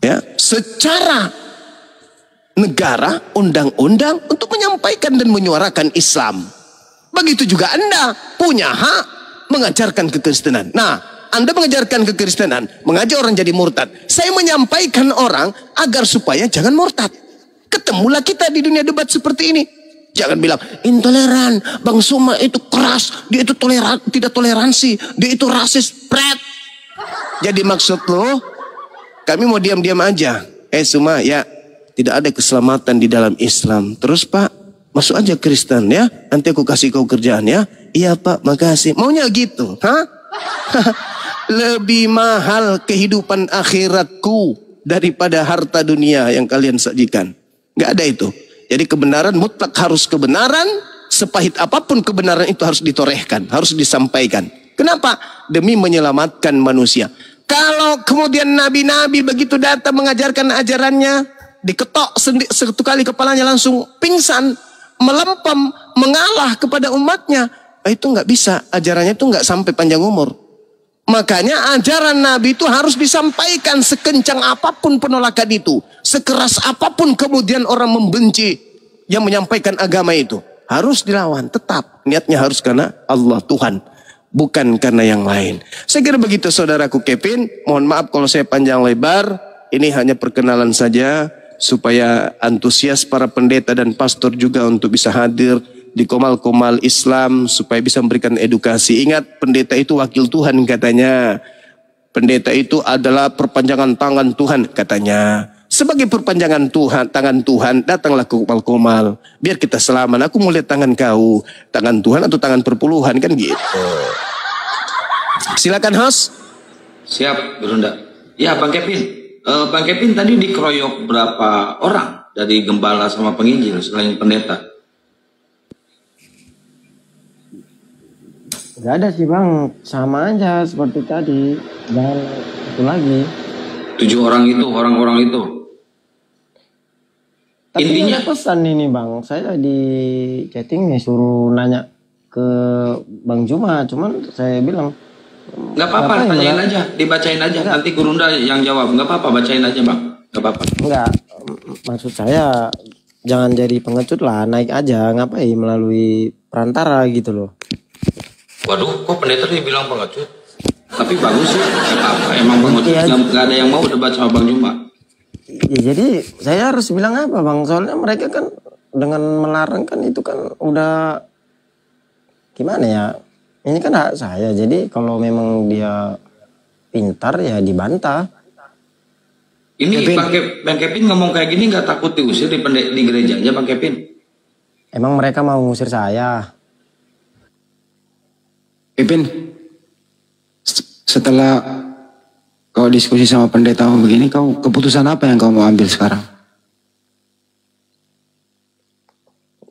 ya secara negara, undang-undang untuk menyampaikan dan menyuarakan Islam. Begitu juga Anda punya hak mengajarkan kekristenan. Nah, Anda mengajarkan kekristenan, mengajak orang jadi murtad. Saya menyampaikan orang agar supaya jangan murtad. Ketemulah kita di dunia debat seperti ini. Jangan bilang intoleran, Bang Suma itu keras, dia itu tidak toleransi, dia itu rasis, pret. Jadi maksud lo, kami mau diam-diam aja. Suma, ya tidak ada keselamatan di dalam Islam. Terus Pak, masuk aja Kristen ya, nanti aku kasih kau kerjaan ya. Iya Pak, makasih. Maunya gitu, hah? Lebih mahal kehidupan akhiratku daripada harta dunia yang kalian sajikan. Gak ada itu. Jadi kebenaran mutlak harus kebenaran. Sepahit apapun kebenaran itu harus ditorehkan, harus disampaikan. Kenapa? Demi menyelamatkan manusia. Kalau kemudian nabi-nabi begitu datang mengajarkan ajarannya, diketok satu kali kepalanya langsung pingsan, melempem, mengalah kepada umatnya, itu nggak bisa. Ajarannya itu nggak sampai panjang umur. Makanya ajaran Nabi itu harus disampaikan sekencang apapun penolakan itu. Sekeras apapun kemudian orang membenci yang menyampaikan agama itu. Harus dilawan, tetap. Niatnya harus karena Allah Tuhan. Bukan karena yang lain. Saya kira begitu saudaraku Kevin. Mohon maaf kalau saya panjang lebar. Ini hanya perkenalan saja. Supaya antusias para pendeta dan pastor juga untuk bisa hadir di komal-komal Islam supaya bisa memberikan edukasi. Ingat, pendeta itu wakil Tuhan katanya. Pendeta itu adalah perpanjangan tangan Tuhan katanya. Sebagai perpanjangan Tuhan, tangan Tuhan, datanglah ke komal-komal. Biar kita selamat. Aku mau lihat tangan kau. Tangan Tuhan atau tangan perpuluhan kan gitu. Silakan host. Siap, Berunda. Ya, Bang Kevin. Bang Kevin tadi dikeroyok berapa orang dari gembala sama penginjil selain pendeta? Gak ada sih Bang, sama aja seperti tadi. Dan itu lagi. 7 orang itu, orang-orang itu. Tapi Intinya ada pesan ini Bang, saya di chatting nih suruh nanya ke Bang Juma, cuman saya bilang nggak apa-apa, tanyain aja, dibacain aja. Nanti Gurunda yang jawab. Nggak apa-apa, bacain aja Bang. Nggak apa-apa. Enggak, maksud saya jangan jadi pengecut lah, naik aja, ngapain melalui perantara gitu loh. Waduh, kok pendeta dibilang pengecut? Tapi bagus sih, nggak apa-apa. Emang pengecut, nggak ada yang mau debat sama Bang Juma. Ya, jadi saya harus bilang apa Bang? Soalnya mereka kan dengan melarang kan itu kan udah gimana ya? Ini kan hak saya. Jadi kalau memang dia pintar ya dibantah. Ini Bang Kevin ngomong kayak gini nggak takut diusir di gerejanya Bang Kevin? Emang mereka mau ngusir saya? Kevin, setelah kau diskusi sama pendeta begini, kau keputusan apa yang kau mau ambil sekarang?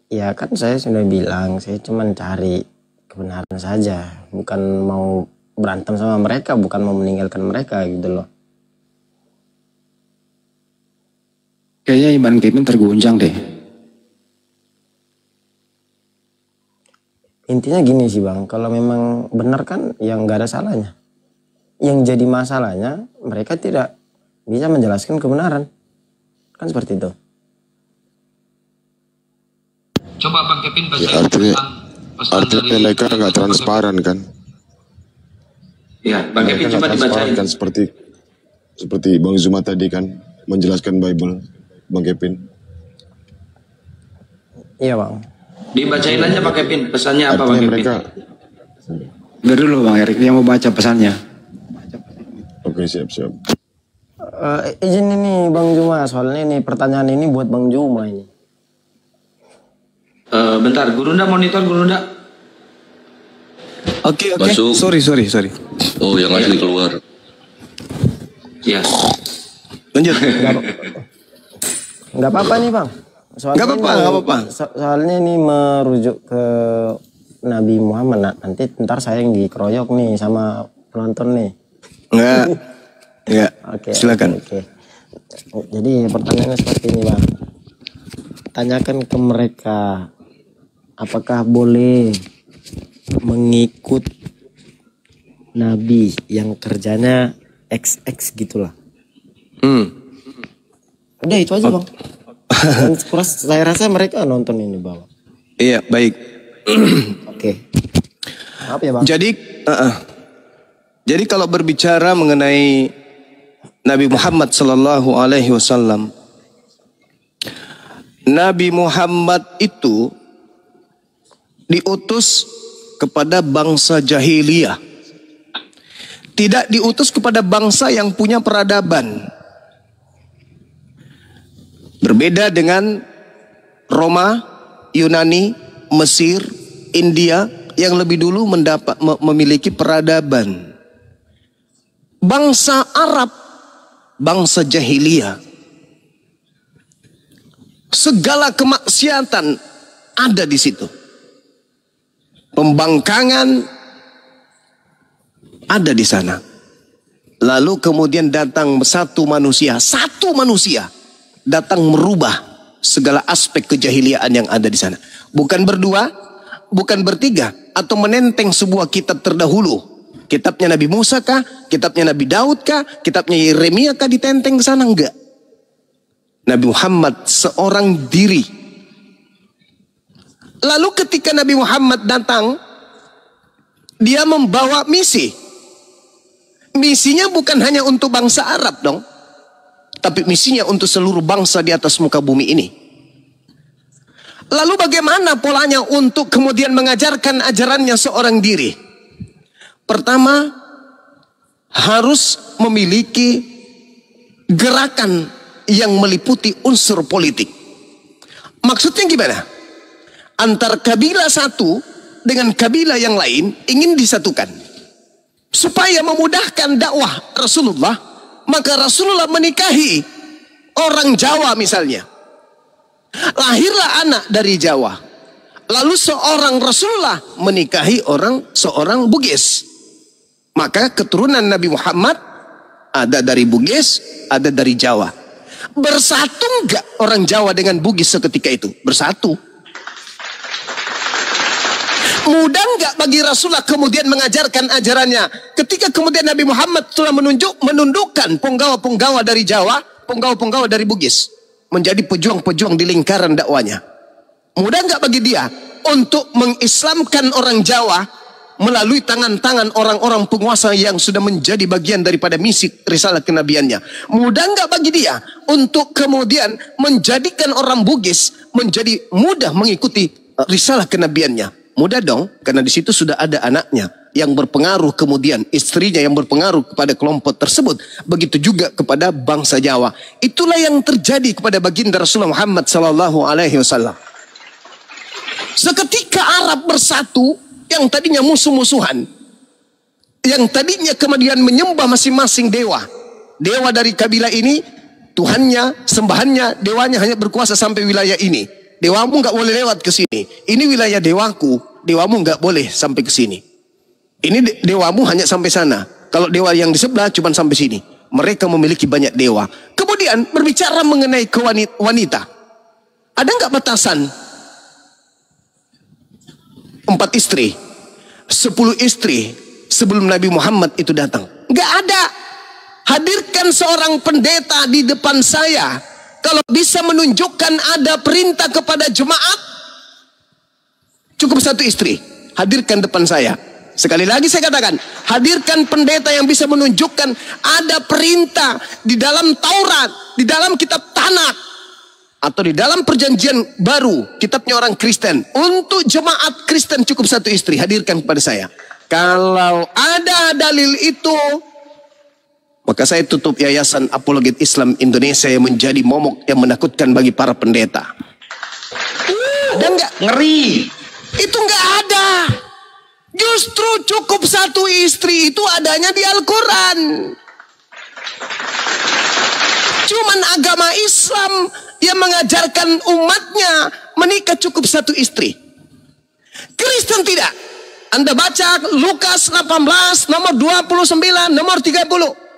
Ya kan saya sudah bilang, saya cuma cari kebenaran saja, bukan mau berantem sama mereka, bukan mau meninggalkan mereka gitu loh. Kayaknya Iman Kevin terguncang deh. Intinya gini sih Bang, kalau memang benar kan yang nggak ada salahnya. Yang jadi masalahnya mereka tidak bisa menjelaskan kebenaran. Kan seperti itu. Coba Bang Kevin baca artinya mereka nggak transparan kan? Iya, Bang Kevin coba dibacain. Kan seperti Bang Zuma tadi kan menjelaskan Bible, Bang Kevin. Iya Bang. Dibacain aja Bang Kevin, pesannya apa Bang Kevin? Mereka... Biar dulu Bang Erik, dia mau baca pesannya. Oke, siap. Izin ini Bang Juma, soalnya ini pertanyaan ini buat Bang Juma ini. Bentar, Gurunda monitor Gurunda. Oke. Masuk. Sorry. Oh, yang asli keluar. Iya. Lanjut. Nggak apa-apa nih Bang. Nggak apa-apa. Soalnya ini merujuk ke Nabi Muhammad. Nanti ntar saya yang dikeroyok nih sama penonton nih. Enggak. Oke. Silakan. Oke. Jadi pertanyaannya seperti ini Bang. Tanyakan ke mereka apakah boleh mengikut nabi yang kerjanya XX gitulah? Udah itu aja bang. Dan saya rasa mereka nonton ini bang. Iya, baik. Oke. Maaf ya bang. Jadi kalau berbicara mengenai Nabi Muhammad sallallahu alaihi wasallam, Nabi Muhammad itu diutus kepada bangsa jahiliyah. Tidak diutus kepada bangsa yang punya peradaban. Berbeda dengan Roma, Yunani, Mesir, India yang lebih dulu memiliki peradaban. Bangsa Arab, bangsa jahiliyah, segala kemaksiatan ada di situ. Pembangkangan ada di sana. Lalu kemudian datang satu manusia datang merubah segala aspek kejahiliaan yang ada di sana. Bukan berdua, bukan bertiga, atau menenteng sebuah kitab terdahulu. Kitabnya Nabi Musa kah? Kitabnya Nabi Daud kah? Kitabnya Yeremia kah ditenteng ke sana? Enggak. Nabi Muhammad seorang diri. Lalu ketika Nabi Muhammad datang, dia membawa misi. Misinya bukan hanya untuk bangsa Arab dong, tapi misinya untuk seluruh bangsa di atas muka bumi ini. Lalu bagaimana polanya untuk kemudian mengajarkan ajarannya seorang diri? Pertama, harus memiliki gerakan yang meliputi unsur politik. Maksudnya gimana? Antar kabilah satu dengan kabilah yang lain ingin disatukan. Supaya memudahkan dakwah Rasulullah, maka Rasulullah menikahi orang Jawa misalnya. Lahirlah anak dari Jawa. Lalu seorang Rasulullah menikahi seorang Bugis. Maka keturunan Nabi Muhammad ada dari Bugis, ada dari Jawa. Bersatu enggak orang Jawa dengan Bugis seketika itu? Bersatu. Mudah enggak bagi Rasulullah kemudian mengajarkan ajarannya ketika kemudian Nabi Muhammad telah menundukkan penggawa-penggawa dari Jawa, penggawa-penggawa dari Bugis menjadi pejuang-pejuang di lingkaran dakwanya. Mudah enggak bagi dia untuk mengislamkan orang Jawa melalui tangan-tangan orang-orang penguasa yang sudah menjadi bagian daripada misi risalah kenabiannya. Mudah enggak bagi dia untuk kemudian menjadikan orang Bugis menjadi mudah mengikuti risalah kenabiannya. Mudah dong, karena di situ sudah ada anaknya yang berpengaruh, kemudian istrinya yang berpengaruh kepada kelompok tersebut. Begitu juga kepada bangsa Jawa. Itulah yang terjadi kepada baginda Rasulullah Muhammad sallallahu alaihi wasallam. Seketika Arab bersatu, yang tadinya musuh-musuhan, yang tadinya kemudian menyembah masing-masing dewa. Dewa dari kabilah ini, Tuhannya, sembahannya, dewanya hanya berkuasa sampai wilayah ini. Dewamu nggak boleh lewat ke sini. Ini wilayah dewaku, dewamu nggak boleh sampai ke sini. Ini dewamu hanya sampai sana. Kalau dewa yang di sebelah cuma sampai sini. Mereka memiliki banyak dewa. Kemudian berbicara mengenai wanita. Ada nggak batasan? 4 istri, 10 istri sebelum Nabi Muhammad itu datang? Nggak ada. Hadirkan seorang pendeta di depan saya. Kalau bisa menunjukkan ada perintah kepada jemaat, cukup 1 istri. Hadirkan depan saya. Sekali lagi saya katakan, hadirkan pendeta yang bisa menunjukkan ada perintah di dalam Taurat, di dalam kitab Tanakh, atau di dalam perjanjian baru, kitabnya orang Kristen. Untuk jemaat Kristen cukup 1 istri. Hadirkan kepada saya. Kalau ada dalil itu, maka saya tutup Yayasan Apologet Islam Indonesia yang menjadi momok yang menakutkan bagi para pendeta. Ada enggak? Ngeri. Itu enggak ada. Justru cukup 1 istri itu adanya di Al-Quran. Cuman agama Islam yang mengajarkan umatnya menikah cukup 1 istri. Kristen tidak. Anda baca Lukas 18 nomor 29 nomor 30.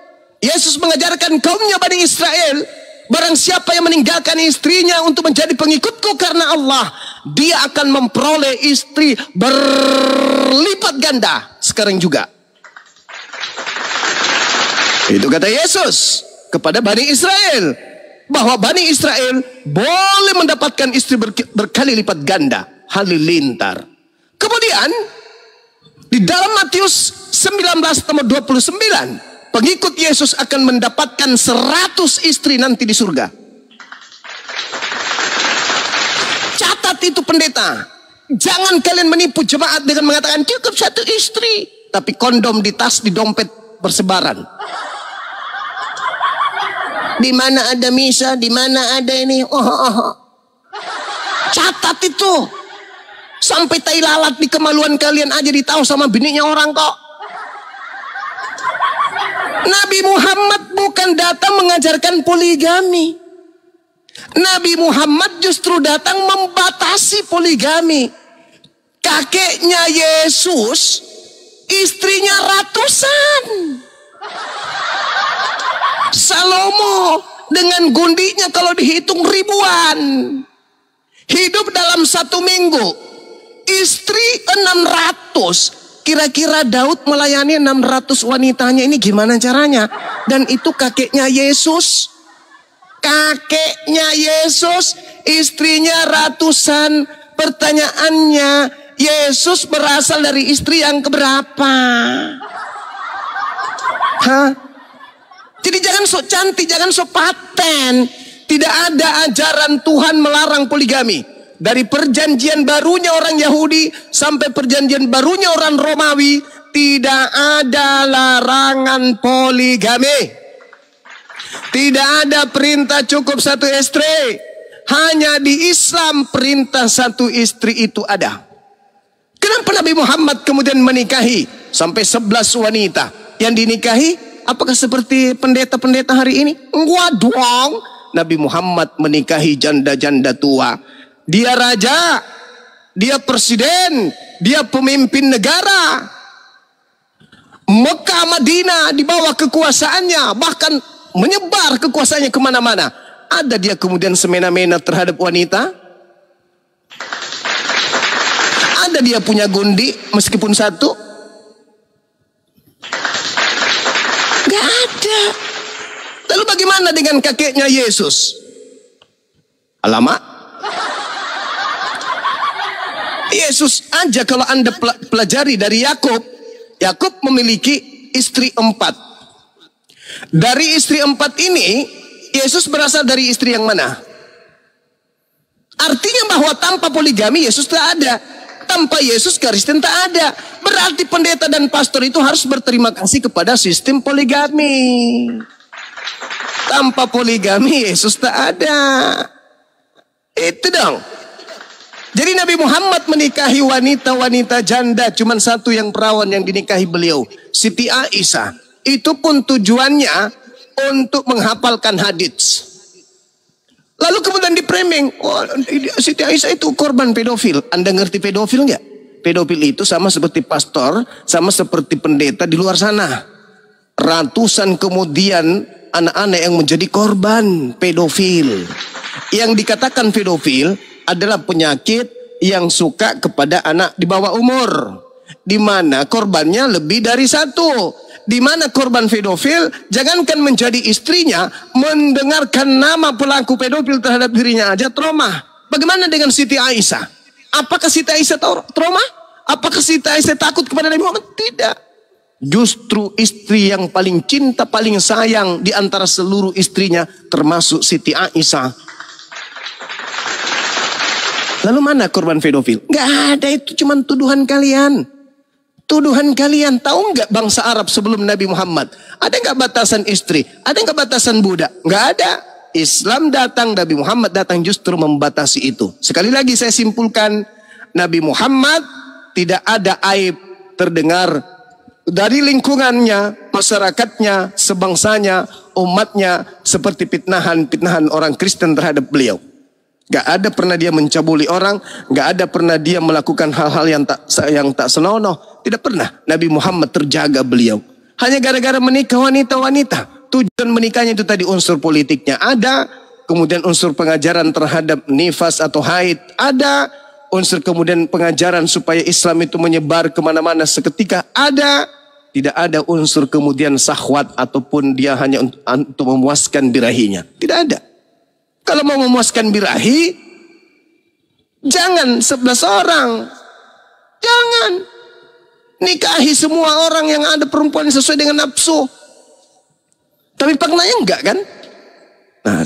Yesus mengajarkan kaumnya Bani Israel, barang siapa yang meninggalkan istrinya untuk menjadi pengikutku karena Allah, dia akan memperoleh istri berlipat ganda sekarang juga. Itu kata Yesus kepada Bani Israel, bahwa Bani Israel boleh mendapatkan istri berkali lipat ganda, halilintar. Kemudian di dalam Matius 19 nomor 29, pengikut Yesus akan mendapatkan 100 istri nanti di surga. Catat itu pendeta, jangan kalian menipu jemaat dengan mengatakan cukup 1 istri, tapi kondom di tas, di dompet bersebaran. Di mana ada misa, di mana ada ini. Catat itu. Sampai tai lalat di kemaluan kalian aja ditahu sama bininya orang kok. Nabi Muhammad bukan datang mengajarkan poligami. Nabi Muhammad justru datang membatasi poligami. Kakeknya Yesus, istrinya ratusan. Salomo dengan gundinya kalau dihitung ribuan. Hidup dalam 1 minggu, istri 600. Kira-kira Daud melayani 600 wanitanya ini gimana caranya? Dan itu kakeknya Yesus. Kakeknya Yesus, istrinya ratusan. Pertanyaannya, Yesus berasal dari istri yang keberapa? Hah? Jadi jangan sok cantik, jangan sok paten. Tidak ada ajaran Tuhan melarang poligami. Dari perjanjian barunya orang Yahudi sampai perjanjian barunya orang Romawi, tidak ada larangan poligami. Tidak ada perintah cukup 1 istri. Hanya di Islam perintah 1 istri itu ada. Kenapa Nabi Muhammad kemudian menikahi sampai 11 wanita? Yang dinikahi apakah seperti pendeta-pendeta hari ini? Enggak dong. Nabi Muhammad menikahi janda-janda tua. Dia raja, dia presiden, dia pemimpin negara. Mekah, Madinah di bawah kekuasaannya, bahkan menyebar kekuasaannya kemana-mana. Ada dia kemudian semena-mena terhadap wanita? Ada dia punya gundi meskipun 1? Gak ada. Lalu bagaimana dengan kakeknya Yesus? Alamak. Yesus aja kalau Anda pelajari dari Yakub, Yakub memiliki istri 4. Dari istri 4 ini, Yesus berasal dari istri yang mana? Artinya bahwa tanpa poligami Yesus tak ada. Tanpa Yesus Kristen tak ada. Berarti pendeta dan pastor itu harus berterima kasih kepada sistem poligami. Tanpa poligami Yesus tak ada. Itu dong. Jadi Nabi Muhammad menikahi wanita-wanita janda, cuman 1 yang perawan yang dinikahi beliau, Siti Aisyah. Itu pun tujuannya untuk menghafalkan hadits. Lalu kemudian di-framing, oh, Siti Aisyah itu korban pedofil. Anda ngerti pedofil nggak? Pedofil itu sama seperti pastor, sama seperti pendeta di luar sana. Ratusan kemudian anak-anak yang menjadi korban pedofil. Yang dikatakan pedofil adalah penyakit yang suka kepada anak di bawah umur, di mana korbannya lebih dari 1. Di mana korban pedofil jangankan menjadi istrinya, mendengarkan nama pelaku pedofil terhadap dirinya aja trauma. Bagaimana dengan Siti Aisyah? Apakah Siti Aisyah trauma? Apakah Siti Aisyah takut kepada Nabi Muhammad? Tidak. Justru istri yang paling cinta, paling sayang di antara seluruh istrinya, termasuk Siti Aisyah. Lalu mana korban pedofil? Gak ada, itu cuma tuduhan kalian. Tuduhan kalian. Tahu nggak bangsa Arab sebelum Nabi Muhammad? Ada nggak batasan istri? Ada nggak batasan budak? Nggak ada. Islam datang, Nabi Muhammad datang justru membatasi itu. Sekali lagi saya simpulkan, Nabi Muhammad tidak ada aib terdengar dari lingkungannya, masyarakatnya, sebangsanya, umatnya, seperti pitnahan orang Kristen terhadap beliau. Gak ada pernah dia mencabuli orang, gak ada pernah dia melakukan hal-hal yang tak senonoh. Tidak pernah. Nabi Muhammad terjaga beliau. Hanya gara-gara menikah wanita-wanita. Tujuan menikahnya itu tadi unsur politiknya ada, kemudian unsur pengajaran terhadap nifas atau haid ada, unsur kemudian pengajaran supaya Islam itu menyebar kemana-mana seketika ada. Tidak ada unsur kemudian syahwat ataupun dia hanya untuk memuaskan birahinya. Tidak ada. Kalau mau memuaskan birahi, jangan 11 orang. Jangan. Nikahi semua orang yang ada perempuan sesuai dengan nafsu. Tapi faktanya enggak kan? Nah,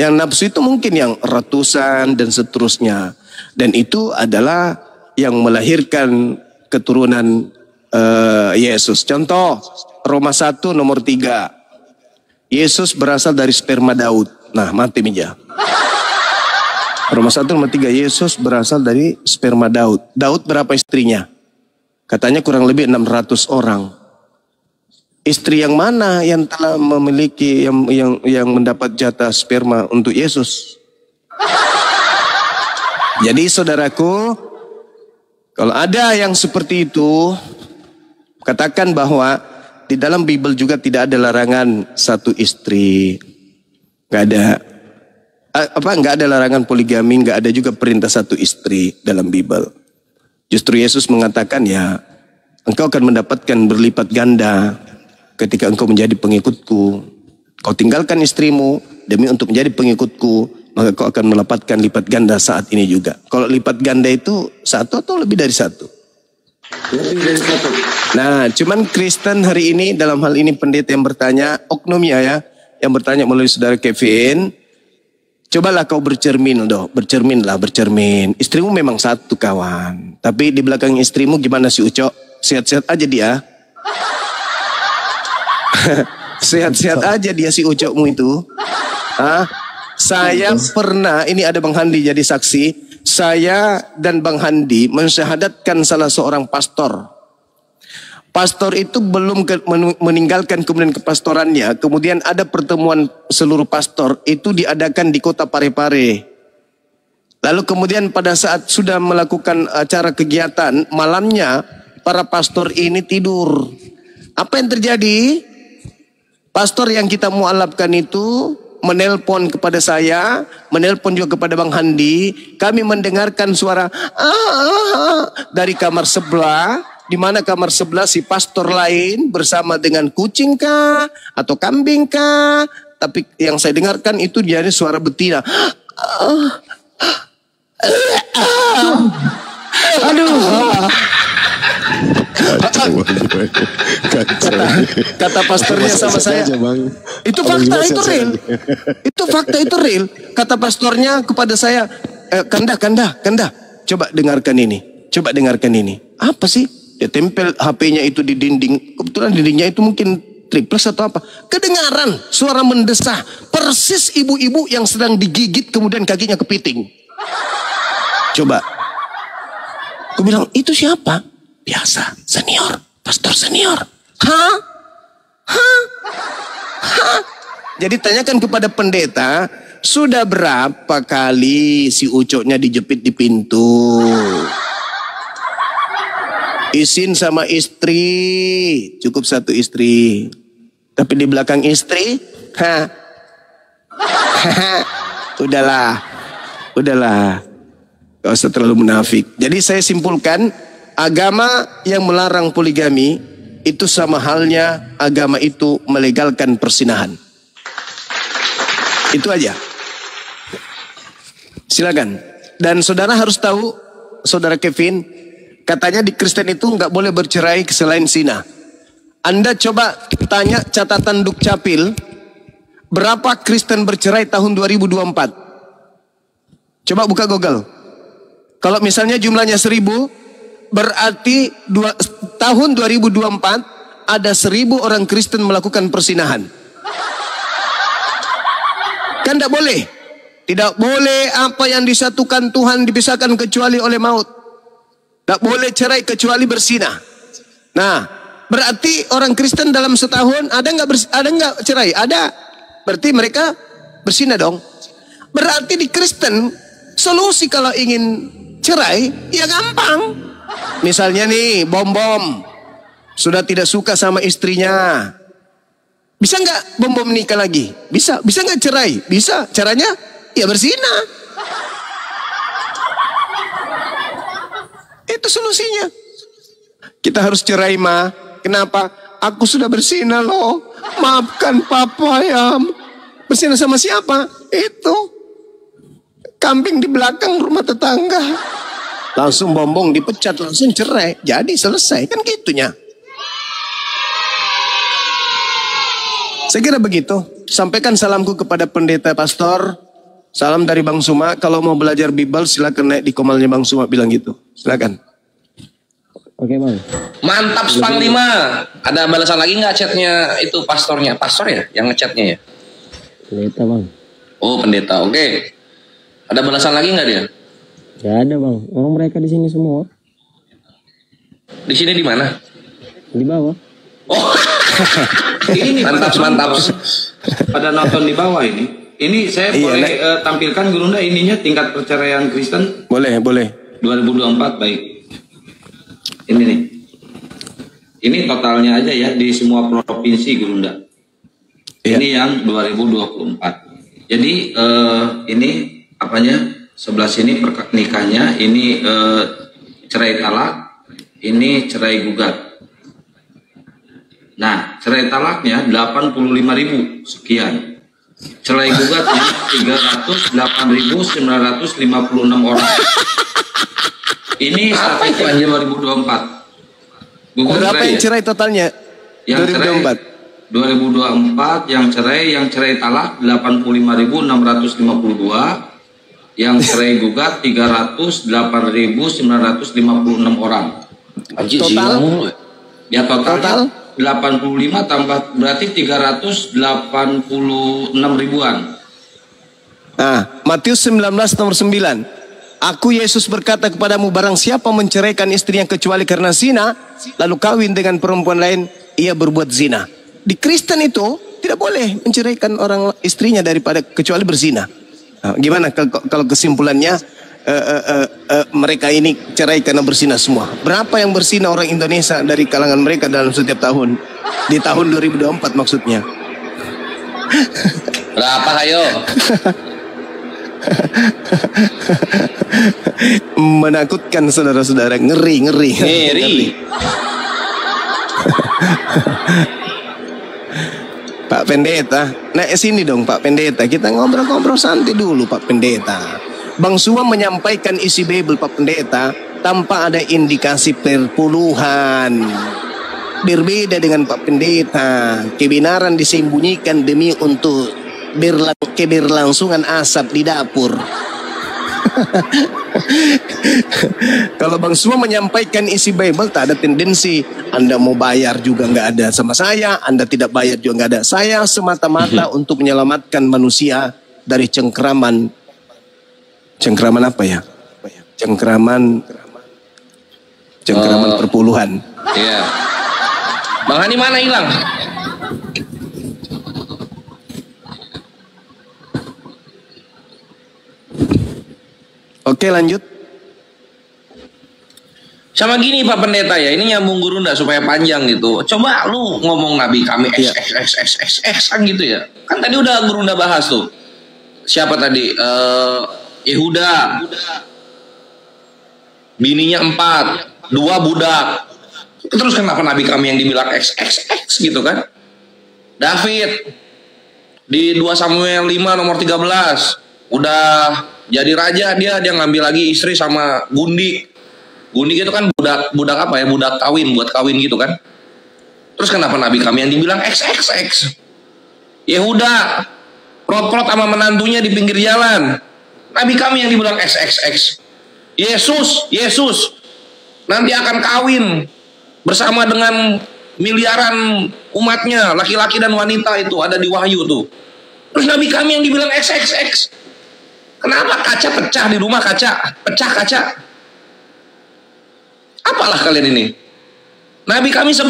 yang nafsu itu mungkin yang ratusan dan seterusnya. Dan itu adalah yang melahirkan keturunan Yesus. Contoh Roma 1 nomor 3. Yesus berasal dari sperma Daud. Nah, mati meja. Roma 1 nomor 3. Yesus berasal dari sperma Daud. Daud berapa istrinya? Katanya kurang lebih 600 orang. Istri yang mana yang telah memiliki yang mendapat jatah sperma untuk Yesus? Jadi saudaraku, kalau ada yang seperti itu, katakan bahwa di dalam Bible juga tidak ada larangan satu istri. Nggak ada. Nggak ada larangan poligami, nggak ada juga perintah satu istri dalam Bible. Justru Yesus mengatakan ya, engkau akan mendapatkan berlipat ganda ketika engkau menjadi pengikutku. Kau tinggalkan istrimu demi untuk menjadi pengikutku, maka kau akan mendapatkan lipat ganda saat ini juga. Kalau lipat ganda itu satu atau lebih dari satu? Lebih dari satu. Nah, cuman Kristen hari ini dalam hal ini pendeta yang bertanya, oknumnya ya, yang bertanya melalui saudara Kevin, cobalah kau bercermin bercermin. Istrimu memang satu kawan, tapi di belakang istrimu gimana si Ucok? Sehat-sehat aja dia. Sehat-sehat aja dia si Ucokmu itu. Saya pernah, ini ada Bang Handi jadi saksi, saya dan Bang Handi mensyahadatkan salah seorang pastor. Pastor itu belum meninggalkan kemudian kepastorannya. Kemudian ada pertemuan seluruh pastor itu diadakan di kota Parepare. Lalu kemudian pada saat sudah melakukan acara kegiatan, malamnya para pastor ini tidur. Apa yang terjadi? Pastor yang kita mualafkan itu menelpon kepada saya, menelpon juga kepada Bang Handi. Kami mendengarkan suara dari kamar sebelah. Di mana kamar sebelah si pastor lain bersama dengan kucing kah atau kambing kah? Tapi yang saya dengarkan itu jadi suara betina. Aduh. Kata pastornya sama saya. Itu fakta, itu real. Itu fakta, itu real. Kata pastornya kepada saya, Kanda. Coba dengarkan ini. Apa sih? Dia tempel HP-nya itu di dinding. Kebetulan dindingnya itu mungkin triplex atau apa. Kedengaran suara mendesah. Persis ibu-ibu yang sedang digigit kemudian kakinya kepiting. Coba. Aku bilang, itu siapa? Biasa, senior. Pastor senior. Hah? Jadi tanyakan kepada pendeta, sudah berapa kali si Ucoknya dijepit di pintu? Izin sama istri, cukup satu istri. Tapi di belakang istri, udahlah. Gak usah terlalu munafik. Jadi saya simpulkan, agama yang melarang poligami itu sama halnya agama itu melegalkan persinahan. Itu aja. Silakan. Dan saudara harus tahu, saudara Kevin, katanya di Kristen itu nggak boleh bercerai selain zina. Anda coba tanya catatan Dukcapil, berapa Kristen bercerai tahun 2024? Coba buka Google. Kalau misalnya jumlahnya 1000, berarti tahun 2024 ada 1000 orang Kristen melakukan persinahan. Kan tidak boleh. Tidak boleh apa yang disatukan Tuhan dipisahkan kecuali oleh maut. Tak boleh cerai kecuali berzina. Nah, berarti orang Kristen dalam setahun ada nggak cerai? Ada. Berarti mereka berzina dong. Berarti di Kristen solusi kalau ingin cerai ya gampang. Misalnya nih Bom sudah tidak suka sama istrinya. Bisa nggak Bom nikah lagi? Bisa. Bisa nggak cerai? Bisa. Caranya ya berzina. Itu solusinya. Kita harus cerai, Ma. Kenapa? Aku sudah bersinah loh. Maafkan papa ya. Bersinah sama siapa? Itu. Kambing di belakang rumah tetangga. Langsung bombong dipecat, langsung cerai. Jadi selesai, kan gitunya. Saya kira begitu. Sampaikan salamku kepada pendeta pastor. Salam dari Bang Suma. Kalau mau belajar Bible silakan naik di komalnya Bang Suma, bilang gitu. Silakan. Oke, Bang. Mantap Panglima. Ada balasan lagi nggak chatnya itu pastornya? Pastor ya yang ngechatnya ya? Pendeta, Bang. Oh pendeta, oke. Ada balasan lagi nggak dia? Gak ada, Bang. Orang mereka di sini semua. Di sini di mana? Di bawah. Oh, Ini mantap. pada nonton di bawah ini. Ini saya Iya, boleh tampilkan Gurunda ininya tingkat perceraian Kristen Boleh. 2024 baik. Ini nih. Ini totalnya aja ya di semua provinsi Gurunda. Iya. Ini yang 2024. Jadi ini apanya? Sebelah sini pernikahannya, ini cerai talak, ini cerai gugat. Nah, cerai talaknya 85.000 sekian. Cerai gugatnya 308.956 orang. Ini statistik 2024. Gugat Berapa yang cerai totalnya? Yang 2024 yang cerai talak 85.652, yang cerai gugat 308.956 orang. Total? Ya total 85 tambah berarti 386 ribuan. Nah, Matius 19 nomor 9. Aku Yesus berkata kepadamu, barang siapa menceraikan istrinya kecuali karena zina, lalu kawin dengan perempuan lain, ia berbuat zina. Di Kristen itu tidak boleh menceraikan orang istrinya daripada kecuali berzina. Nah, gimana kalau kesimpulannya mereka ini cerai karena berzina semua? Berapa yang berzina orang Indonesia dari kalangan mereka dalam setiap tahun? Di tahun 2024 maksudnya. Berapa ayo? Menakutkan saudara-saudara, ngeri. Pak Pendeta, naik sini dong Pak Pendeta. Kita ngobrol-ngobrol santai dulu Pak Pendeta. Bang Suma menyampaikan isi Bible Pak Pendeta tanpa ada indikasi perpuluhan. Berbeda dengan Pak Pendeta. Kebenaran disembunyikan demi untuk keberlangsungan asap di dapur. Kalau Bang Suma menyampaikan isi Bible, tak ada tendensi Anda mau bayar juga nggak ada sama saya, Anda tidak bayar juga nggak ada. Saya semata-mata untuk menyelamatkan manusia dari cengkraman apa ya? Cengkraman perpuluhan. Iya. Bang Hani mana hilang? Oke, lanjut. Sama gini Pak Pendeta ya, ini nyambung Gurunda supaya panjang gitu. Coba lu ngomong Nabi kami X kan gitu ya. Kan tadi udah Gurunda bahas tuh. Siapa tadi? Yehuda. Bininya 4, 2 budak. Terus kenapa Nabi kami yang dibilang XXX gitu kan? David di 2 Samuel 5 nomor 13 udah jadi raja, dia ngambil lagi istri sama Gundik. Gundik itu kan budak apa ya? Budak kawin, buat kawin gitu kan. Terus kenapa Nabi kami yang dibilang XXX? Yehuda prot-prot sama menantunya di pinggir jalan. Nabi kami yang dibilang XXX. Yesus nanti akan kawin bersama dengan miliaran umatnya, laki-laki dan wanita, itu ada di Wahyu tuh. Terus Nabi kami yang dibilang XXX. Kenapa kaca pecah di rumah, pecah kaca? Apalah kalian ini? Nabi kami 11.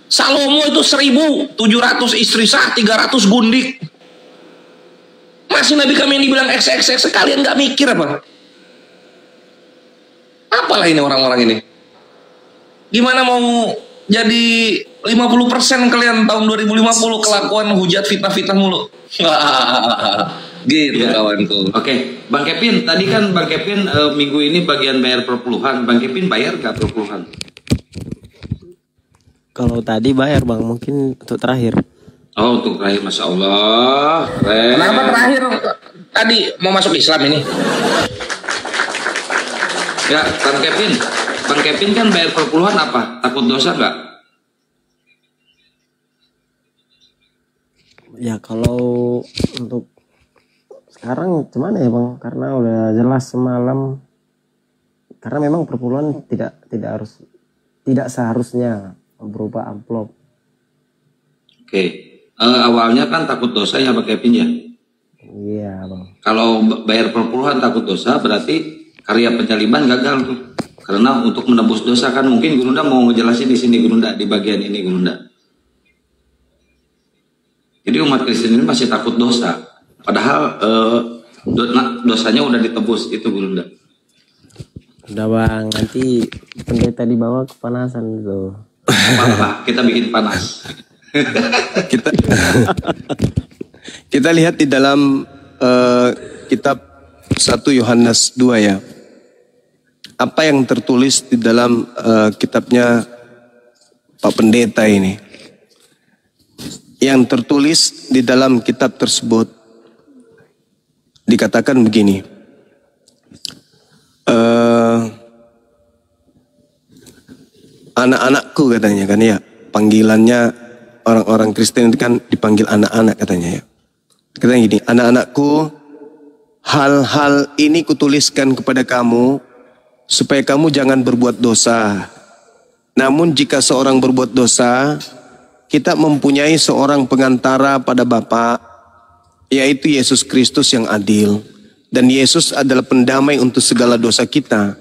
Salomo itu 1.700 istri sah, 300 gundik. Masih Nabi kami yang dibilang XXX. Kalian gak mikir apa? Apalah ini orang-orang ini? Gimana mau jadi 50% kalian tahun 2050 kelakuan hujat fitnah-fitnah mulu? Gitu Ya. kawanku. Oke, Bang Kevin, tadi kan Bang Kevin minggu ini bagian bayar perpuluhan. Bang Kevin bayar gak perpuluhan? Kalau tadi bayar bang, mungkin untuk terakhir. Oh, untuk terakhir, Masya Allah. Keren. Kenapa terakhir tadi mau masuk Islam ini? Ya, Bang Kevin kan bayar perpuluhan apa? Takut dosa nggak? Ya kalau untuk sekarang gimana ya bang? Karena udah jelas semalam. Karena memang perpuluhan tidak seharusnya berupa amplop. Oke. Awalnya kan takut dosa ya Bang Kevin ya? Iya bang. Kalau bayar perpuluhan takut dosa berarti karya penyaliban gagal tuh. Karena untuk menebus dosa kan mungkin Gurunda mau ngejelasin di sini Gurunda, di bagian ini Gurunda. Jadi umat Kristen ini masih takut dosa. Padahal dosanya udah ditebus itu Gurunda. Udah bang, nanti pendeta dibawa kepanasan gitu. Apa-apa, kita bikin panas. Kita lihat di dalam kitab 1 Yohanes 2 ya. Apa yang tertulis di dalam kitabnya Pak Pendeta ini. Yang tertulis di dalam kitab tersebut dikatakan begini. Anak-anakku katanya kan ya. Panggilannya orang-orang Kristen itu kan dipanggil anak-anak katanya ya. Katanya gini, anak-anakku, hal-hal ini kutuliskan kepada kamu supaya kamu jangan berbuat dosa. Namun jika seorang berbuat dosa, kita mempunyai seorang pengantara pada Bapa, yaitu Yesus Kristus yang adil. Dan Yesus adalah pendamai untuk segala dosa kita.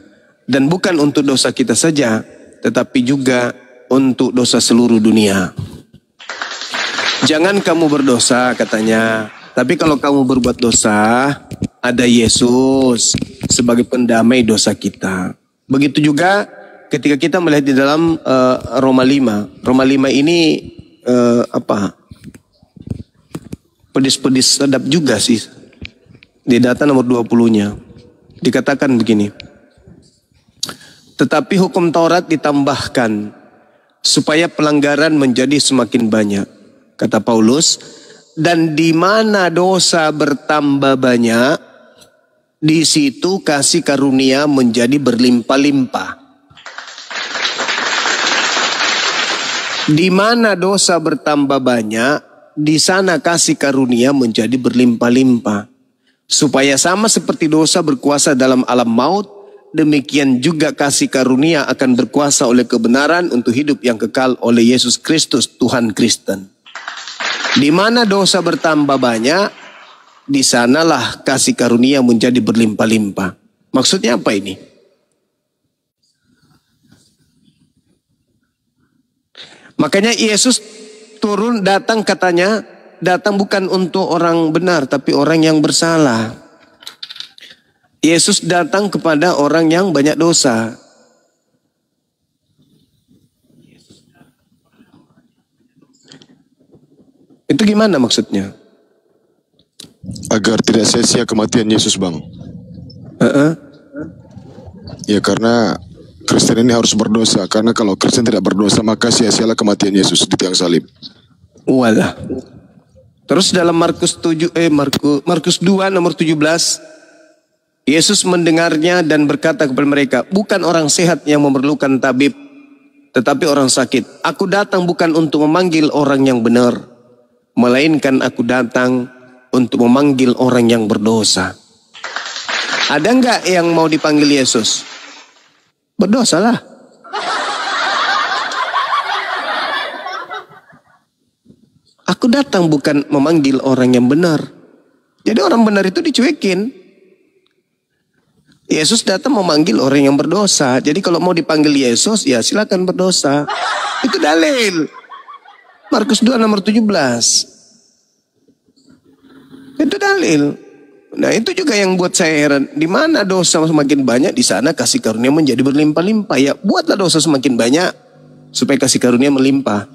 Dan bukan untuk dosa kita saja, tetapi juga untuk dosa seluruh dunia. Jangan kamu berdosa katanya. Tapi kalau kamu berbuat dosa, ada Yesus sebagai pendamai dosa kita. Begitu juga ketika kita melihat di dalam Roma 5. Roma 5 ini pedis-pedis sedap juga sih. Di data nomor 20-nya. Dikatakan begini. Tetapi hukum Taurat ditambahkan supaya pelanggaran menjadi semakin banyak. Kata Paulus, dan di mana dosa bertambah banyak, di situ kasih karunia menjadi berlimpah-limpah. Di mana dosa bertambah banyak, di sana kasih karunia menjadi berlimpah-limpah. Supaya sama seperti dosa berkuasa dalam alam maut, demikian juga kasih karunia akan berkuasa oleh kebenaran untuk hidup yang kekal oleh Yesus Kristus Tuhan Kristen. Di mana dosa bertambah banyak, di sanalah kasih karunia menjadi berlimpah-limpah. Maksudnya apa ini? Makanya Yesus turun datang katanya, datang bukan untuk orang benar tapi orang yang bersalah. Yesus datang kepada orang yang banyak dosa. Itu gimana maksudnya? Agar tidak sia-sia kematian Yesus, Bang. Ya karena Kristen ini harus berdosa. Karena kalau Kristen tidak berdosa maka sia-sialah kematian Yesus di tiang salib. Walah. Terus dalam Markus 2 nomor 17, Yesus mendengarnya dan berkata kepada mereka, bukan orang sehat yang memerlukan tabib, tetapi orang sakit. Aku datang bukan untuk memanggil orang yang benar, melainkan aku datang untuk memanggil orang yang berdosa. Ada enggak yang mau dipanggil Yesus? Berdosalah. Aku datang bukan memanggil orang yang benar. Jadi orang benar itu dicuekin. Yesus datang memanggil orang yang berdosa. Jadi kalau mau dipanggil Yesus, ya silakan berdosa. Itu dalil. Markus 2 nomor 17. Itu dalil. Nah itu juga yang buat saya heran. Di mana dosa semakin banyak, di sana kasih karunia menjadi berlimpah-limpah. Ya buatlah dosa semakin banyak supaya kasih karunia melimpah.